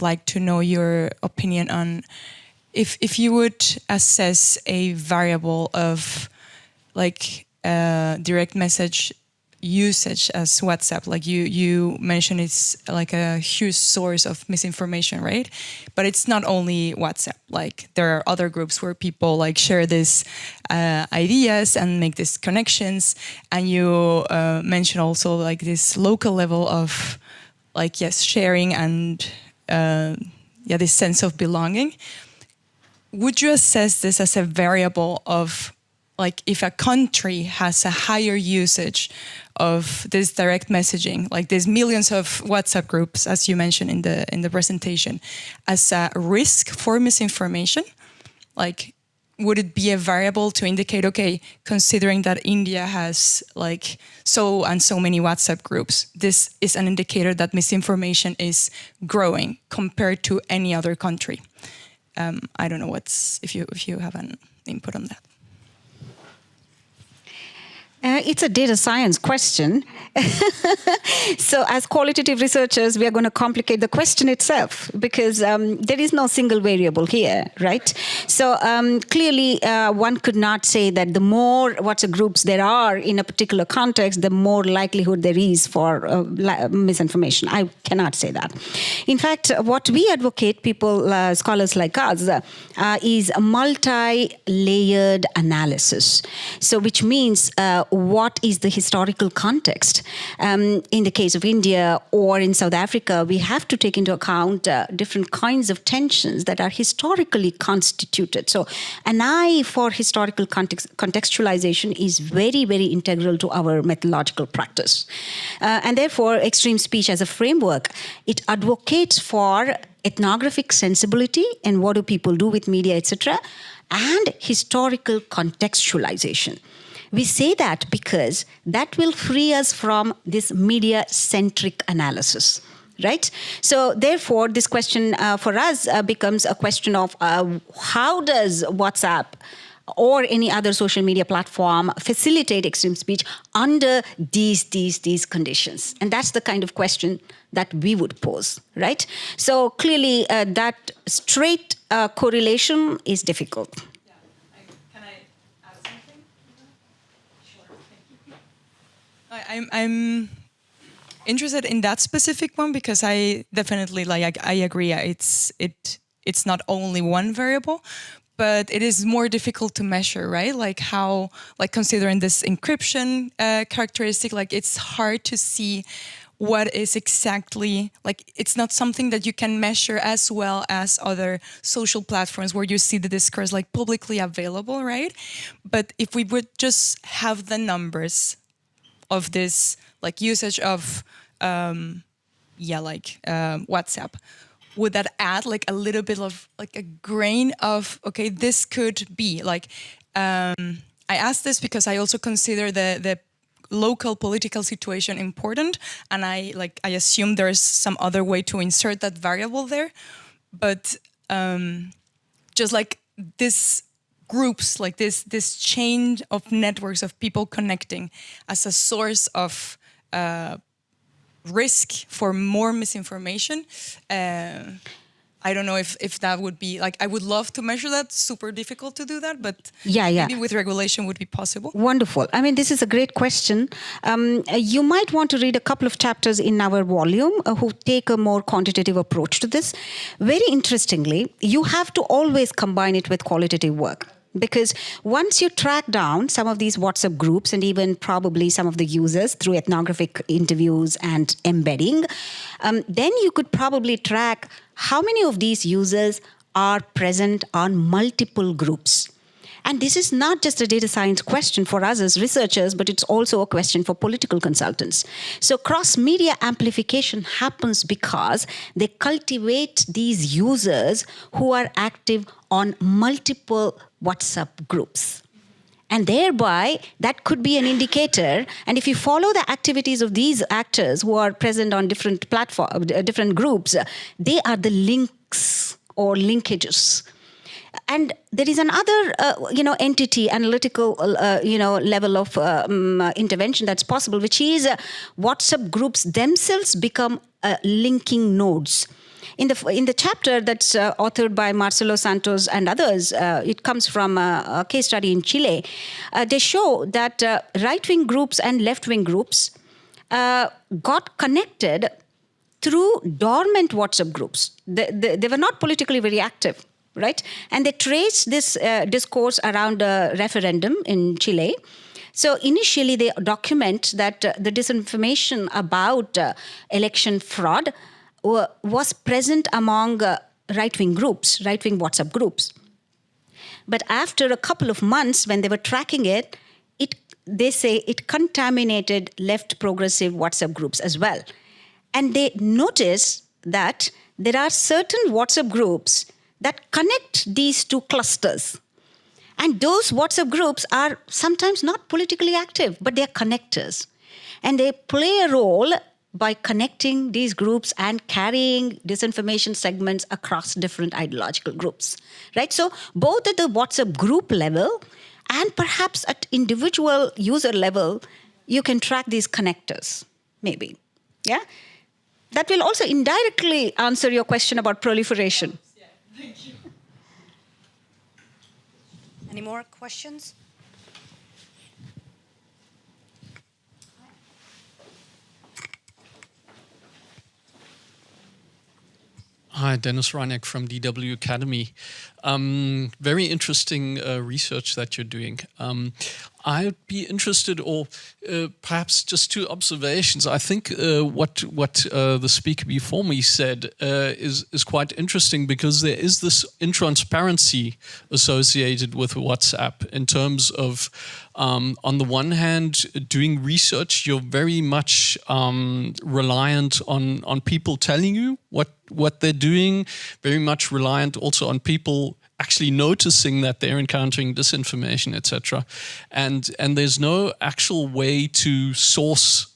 like to know your opinion on if you would assess a variable of like direct message usage as WhatsApp, like you mentioned, it's like a huge source of misinformation, right? But it's not only WhatsApp. Like there are other groups where people like share these ideas and make these connections. And you mentioned also like this local level of like, yes, sharing and this sense of belonging. Would you assess this as a variable of like if a country has a higher usage of this direct messaging, like there's millions of WhatsApp groups, as you mentioned in the presentation, as a risk for misinformation? Like, would it be a variable to indicate, okay, considering that India has like so and so many WhatsApp groups, this is an indicator that misinformation is growing compared to any other country? I don't know if you have an input on that. It's a data science question. So as qualitative researchers, we are going to complicate the question itself because there is no single variable here, right? So clearly, one could not say that the more WhatsApp groups there are in a particular context, the more likelihood there is for misinformation. I cannot say that. In fact, what we advocate, scholars like us, is a multi-layered analysis. So which means what is the historical context? In the case of India or in South Africa, we have to take into account different kinds of tensions that are historically constituted. So an eye for historical contextualization is very, very integral to our methodological practice. And therefore, extreme speech as a framework, it advocates for ethnographic sensibility and what do people do with media, etc., and historical contextualization. We say that because that will free us from this media-centric analysis, right? So therefore, this question for us becomes a question of how does WhatsApp or any other social media platform facilitate extreme speech under these conditions? And that's the kind of question that we would pose, right? So clearly, that straight correlation is difficult. interested in that specific one because I definitely I agree. It's not only one variable, but it is more difficult to measure, right? Like how, like considering this encryption characteristic, like it's hard to see what is exactly, like it's not something that you can measure as well as other social platforms where you see the discourse like publicly available, right? But if we would just have the numbers of this like usage of WhatsApp, would that add like a little bit of like a grain of, okay, this could be like, I asked this because I also consider the local political situation important, and I assume there's some other way to insert that variable there, but just like this groups, like this chain of networks of people connecting as a source of risk for more misinformation. I don't know if that would be, like, I would love to measure that, super difficult to do that, but maybe with regulation would be possible. Wonderful. I mean, this is a great question. You might want to read a couple of chapters in our volume who take a more quantitative approach to this. Very interestingly, you have to always combine it with qualitative work. Because once you track down some of these WhatsApp groups and even probably some of the users through ethnographic interviews and embedding, then you could probably track how many of these users are present on multiple groups. And this is not just a data science question for us as researchers, but it's also a question for political consultants. So cross-media amplification happens because they cultivate these users who are active on multiple WhatsApp groups. And thereby, that could be an indicator. And if you follow the activities of these actors who are present on different platforms, different groups, they are the links or linkages. And there is another, entity, analytical, level of intervention that's possible, which is WhatsApp groups themselves become linking nodes. In the chapter that's authored by Marcelo Santos and others, it comes from a case study in Chile. They show that right-wing groups and left-wing groups got connected through dormant WhatsApp groups. They were not politically very active. Right? And they traced this discourse around a referendum in Chile. So initially they document that the disinformation about election fraud was present among right-wing groups, right-wing WhatsApp groups. But after a couple of months when they were tracking it, they say it contaminated left progressive WhatsApp groups as well. And they notice that there are certain WhatsApp groups that connect these two clusters. And those WhatsApp groups are sometimes not politically active, but they're connectors. And they play a role by connecting these groups and carrying disinformation segments across different ideological groups, right? So both at the WhatsApp group level and perhaps at individual user level, you can track these connectors, maybe, yeah? That will also indirectly answer your question about proliferation. Thank you. Any more questions? Hi, Dennis Reineck from DW Academy. Very interesting research that you're doing. I'd be interested, or perhaps just two observations. I think what the speaker before me said is quite interesting, because there is this intransparency associated with WhatsApp in terms of, on the one hand, doing research, you're very much reliant on people telling you what they're doing, very much reliant also on people actually noticing that they're encountering disinformation, etc. And there's no actual way to source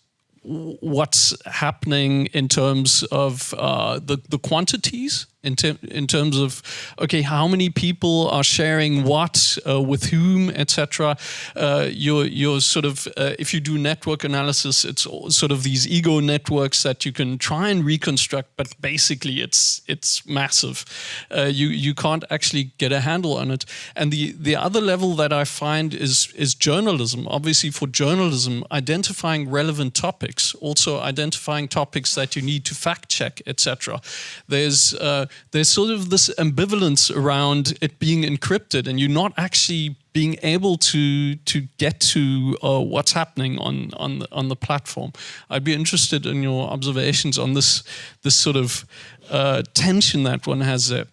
what's happening in terms of the quantities in terms of, okay, how many people are sharing what, with whom, etc. You're sort of, if you do network analysis, it's sort of these ego networks that you can try and reconstruct, but basically it's massive. You can't actually get a handle on it. And the other level that I find is journalism. Obviously, for journalism, identifying relevant topics, also identifying topics that you need to fact check, etc. There's sort of this ambivalence around it being encrypted and you're not actually being able to get to what's happening on the platform. I'd be interested in your observations on this sort of tension that one has there.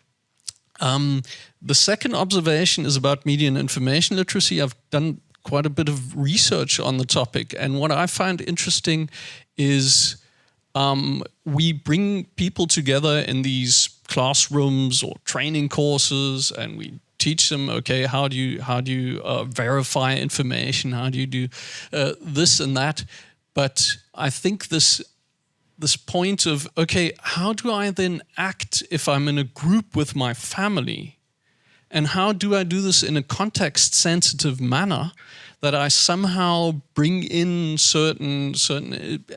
The second observation is about media and information literacy. I've done quite a bit of research on the topic, and what I find interesting is we bring people together in these classrooms or training courses, and we teach them, okay, how do you verify information? How do you do this and that? But I think this point of, okay, how do I then act if I'm in a group with my family? And how do I do this in a context-sensitive manner that I somehow bring in certain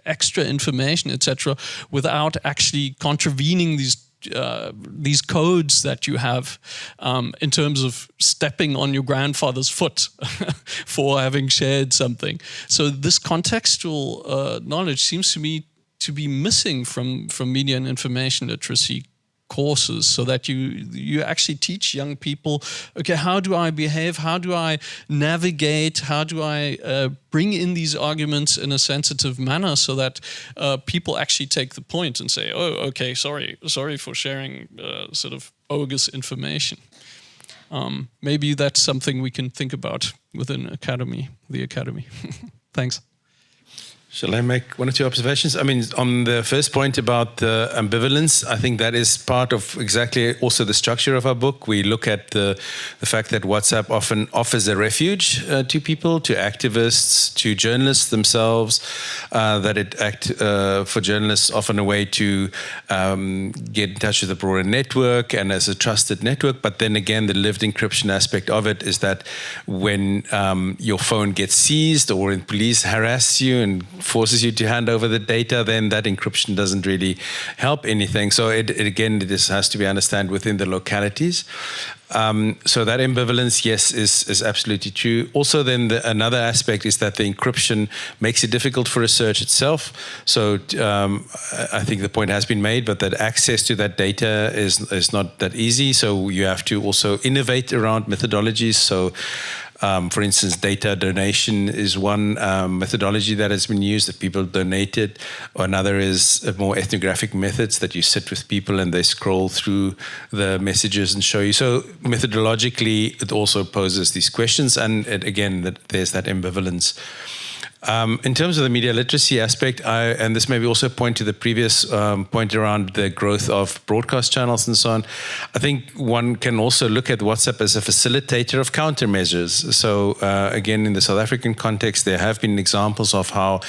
extra information, etc., without actually contravening these codes that you have in terms of stepping on your grandfather's foot for having shared something. So this contextual knowledge seems to me to be missing from media and information literacy courses, so that you actually teach young people, okay, how do I behave? How do I navigate? How do I bring in these arguments in a sensitive manner so that people actually take the point and say, oh, okay, sorry for sharing sort of bogus information. Maybe that's something we can think about within the Academy. Thanks. Shall I make one or two observations? I mean, on the first point about the ambivalence, I think that is part of exactly also the structure of our book. We look at the fact that WhatsApp often offers a refuge to people, to activists, to journalists themselves, that it for journalists often a way to get in touch with a broader network and as a trusted network. But then again, the lived encryption aspect of it is that when your phone gets seized or when police harass you and forces you to hand over the data, then that encryption doesn't really help anything. So it has to be understood within the localities. So that ambivalence, yes, is absolutely true. Also, then another aspect is that the encryption makes it difficult for research itself. So I think the point has been made, but that access to that data is not that easy. So you have to also innovate around methodologies. So for instance, data donation is one methodology that has been used, that people donated. Another is more ethnographic methods, that you sit with people and they scroll through the messages and show you. So methodologically, it also poses these questions. And there's that ambivalence. In terms of the media literacy aspect, and this maybe also point to the previous point around the growth of broadcast channels and so on, I think one can also look at WhatsApp as a facilitator of countermeasures. So again, in the South African context, there have been examples of how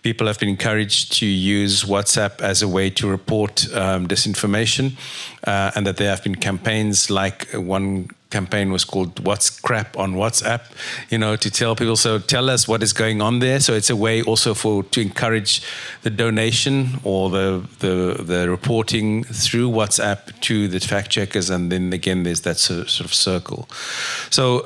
people have been encouraged to use WhatsApp as a way to report disinformation, and that there have been campaigns like one campaign was called "What's Crap on WhatsApp," to tell people, so tell us what is going on there. So it's a way also to encourage the donation or the reporting through WhatsApp to the fact checkers, and then again there's that sort of circle. So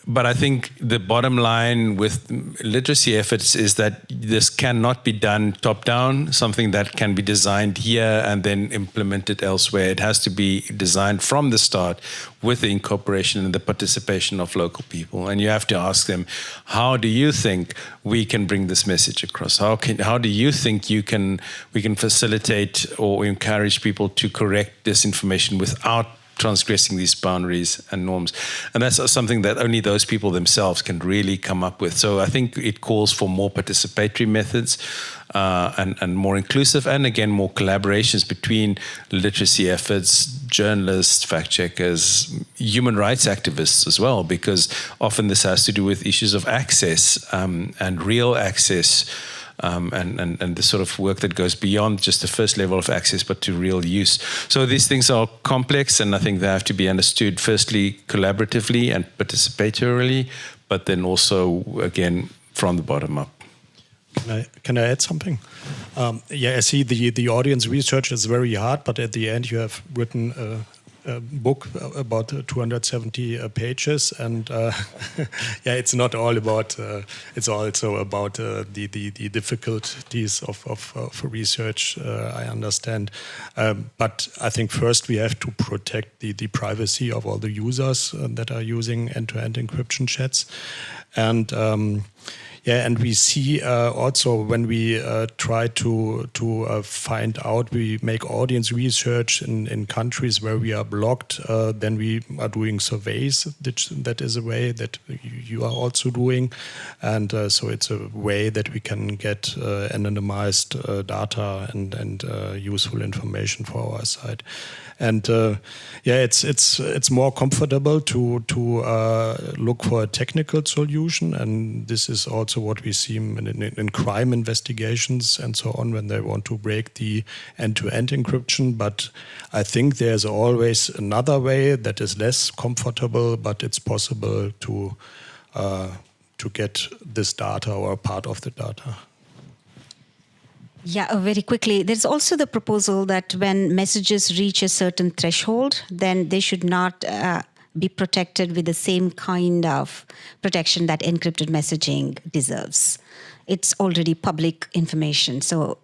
but I think the bottom line with literacy efforts is that this cannot be done top-down, something that can be designed here and then implemented elsewhere. It has to be designed from the start with the incorporation and the participation of local people. And you have to ask them, how do you think we can bring this message across? How do you think we can facilitate or encourage people to correct this information without transgressing these boundaries and norms? And that's something that only those people themselves can really come up with. So I think it calls for more participatory methods and more inclusive, and again, more collaborations between literacy efforts, journalists, fact checkers, human rights activists as well, because often this has to do with issues of access and real access and the sort of work that goes beyond just the first level of access, but to real use. So these things are complex, and I think they have to be understood firstly collaboratively and participatorily, but then also, again, from the bottom up. Can I add something? I see the audience research is very hard, but at the end you have written a book about 270 pages, and it's not all about. It's also about the difficulties of research. I understand, but I think first we have to protect the privacy of all the users that are using end-to-end encryption chats, and. And we see also when we try to find out, we make audience research in countries where we are blocked, then we are doing surveys. That is a way that you are also doing. And so it's a way that we can get anonymized data and useful information for our side. And it's more comfortable to look for a technical solution, and this is also what we see in crime investigations and so on when they want to break the end-to-end encryption. But I think there's always another way that is less comfortable, but it's possible to get this data or a part of the data. Yeah, very quickly. There's also the proposal that when messages reach a certain threshold, then they should not be protected with the same kind of protection that encrypted messaging deserves. It's already public information, so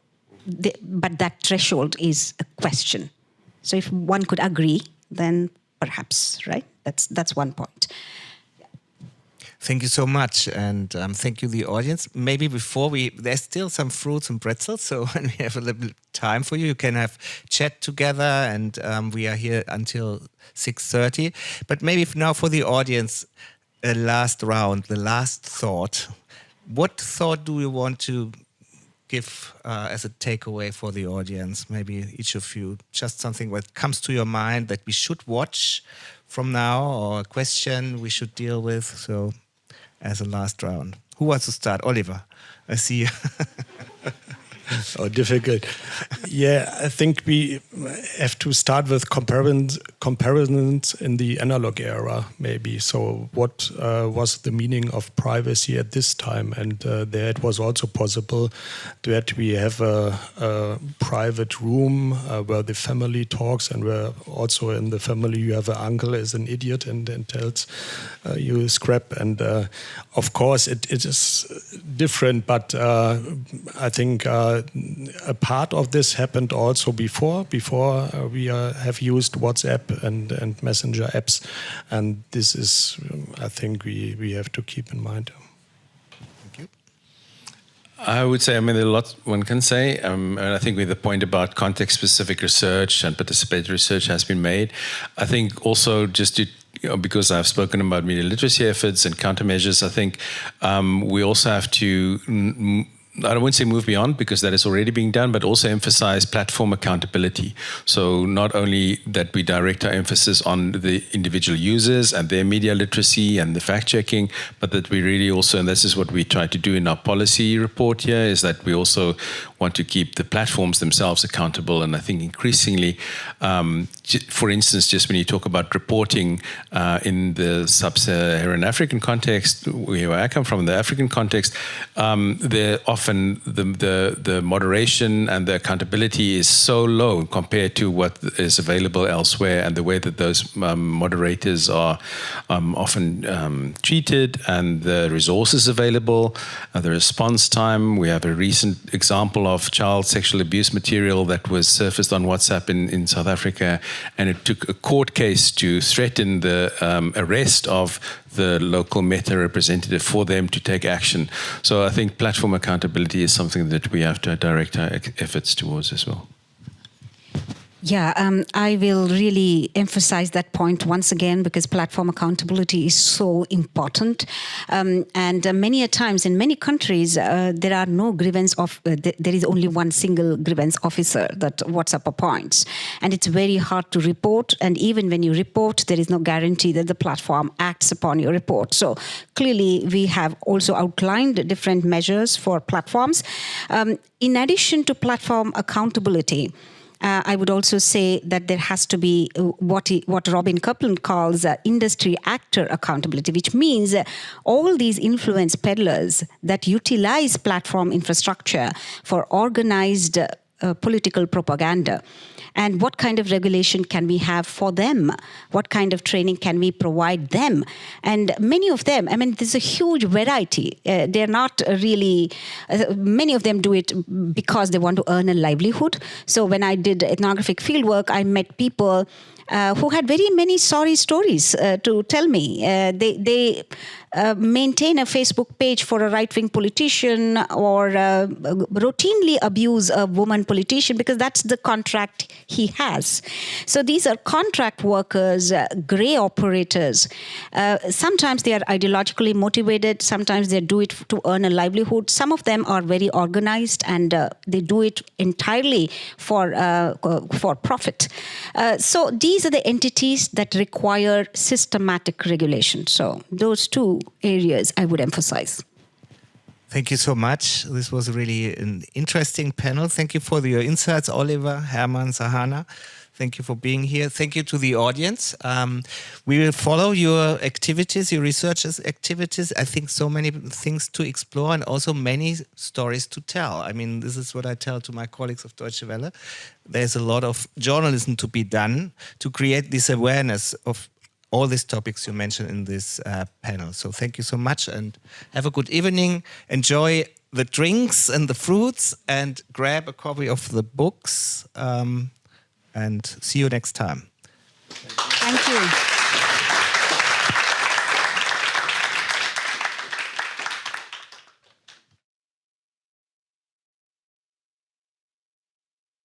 but that threshold is a question. So if one could agree, then perhaps, right? That's one point. Thank you so much, and thank you, the audience. Maybe before there's still some fruits and pretzels, so when we have a little time for you, you can have chat together, and we are here until 6:30. But maybe now for the audience, a last round, the last thought. What thought do you want to give as a takeaway for the audience? Maybe each of you, just something that comes to your mind that we should watch from now, or a question we should deal with. So, as a last round, who wants to start? Oliver, I see you. Oh, difficult. I think we have to start with comparisons in the analog era, maybe. So what was the meaning of privacy at this time? And there it was also possible that we have a private room where the family talks, and where also in the family you have an uncle is an idiot and tells you scrap. And of course it is different, but I think a part of this happened also before we have used WhatsApp and Messenger apps, and this is, I think, we have to keep in mind. Thank you. I would say, there are a lot one can say, and I think with the point about context-specific research and participatory research has been made. I think also just to, because I've spoken about media literacy efforts and countermeasures, I think we also have to, I wouldn't say move beyond, because that is already being done, but also emphasize platform accountability. So not only that we direct our emphasis on the individual users and their media literacy and the fact-checking, but that we really also, and this is what we try to do in our policy report here, is that we also want to keep the platforms themselves accountable. And I think increasingly, for instance, just when you talk about reporting in the sub-Saharan African context, where I come from, the African context, they're often the moderation and the accountability is so low compared to what is available elsewhere, and the way that those moderators are often treated, and the resources available, the response time. We have a recent example of child sexual abuse material that was surfaced on WhatsApp in South Africa, and it took a court case to threaten the arrest of the local Meta representative for them to take action. So I think platform accountability is something that we have to direct our efforts towards as well. Yeah, I will really emphasize that point once again because platform accountability is so important. And many a times in many countries, there are no grievance there is only one single grievance officer that WhatsApp appoints. And it's very hard to report. And even when you report, there is no guarantee that the platform acts upon your report. So clearly, we have also outlined different measures for platforms. In addition to platform accountability, I would also say that there has to be what Robin Kaplan calls industry actor accountability, which means all these influence peddlers that utilize platform infrastructure for organized political propaganda. And what kind of regulation can we have for them? What kind of training can we provide them? And many of them, I mean, there's a huge variety. They're not really, many of them do it because they want to earn a livelihood. So when I did ethnographic fieldwork, I met people who had very many sorry stories to tell me. They maintain a Facebook page for a right-wing politician or routinely abuse a woman politician because that's the contract he has. So these are contract workers, gray operators. Sometimes they are ideologically motivated. Sometimes they do it to earn a livelihood. Some of them are very organized and they do it entirely for profit. So these are the entities that require systematic regulation. So those two areas I would emphasize. Thank you so much. This was really an interesting panel. Thank you for your insights, Oliver, Herman, Sahana. Thank you for being here. Thank you to the audience. We will follow your activities, your research activities. I think so many things to explore and also many stories to tell. I mean, this is what I tell to my colleagues of Deutsche Welle. There's a lot of journalism to be done to create this awareness of all these topics you mentioned in this panel. So thank you so much and have a good evening. Enjoy the drinks and the fruits and grab a copy of the books. And see you next time. Thank you.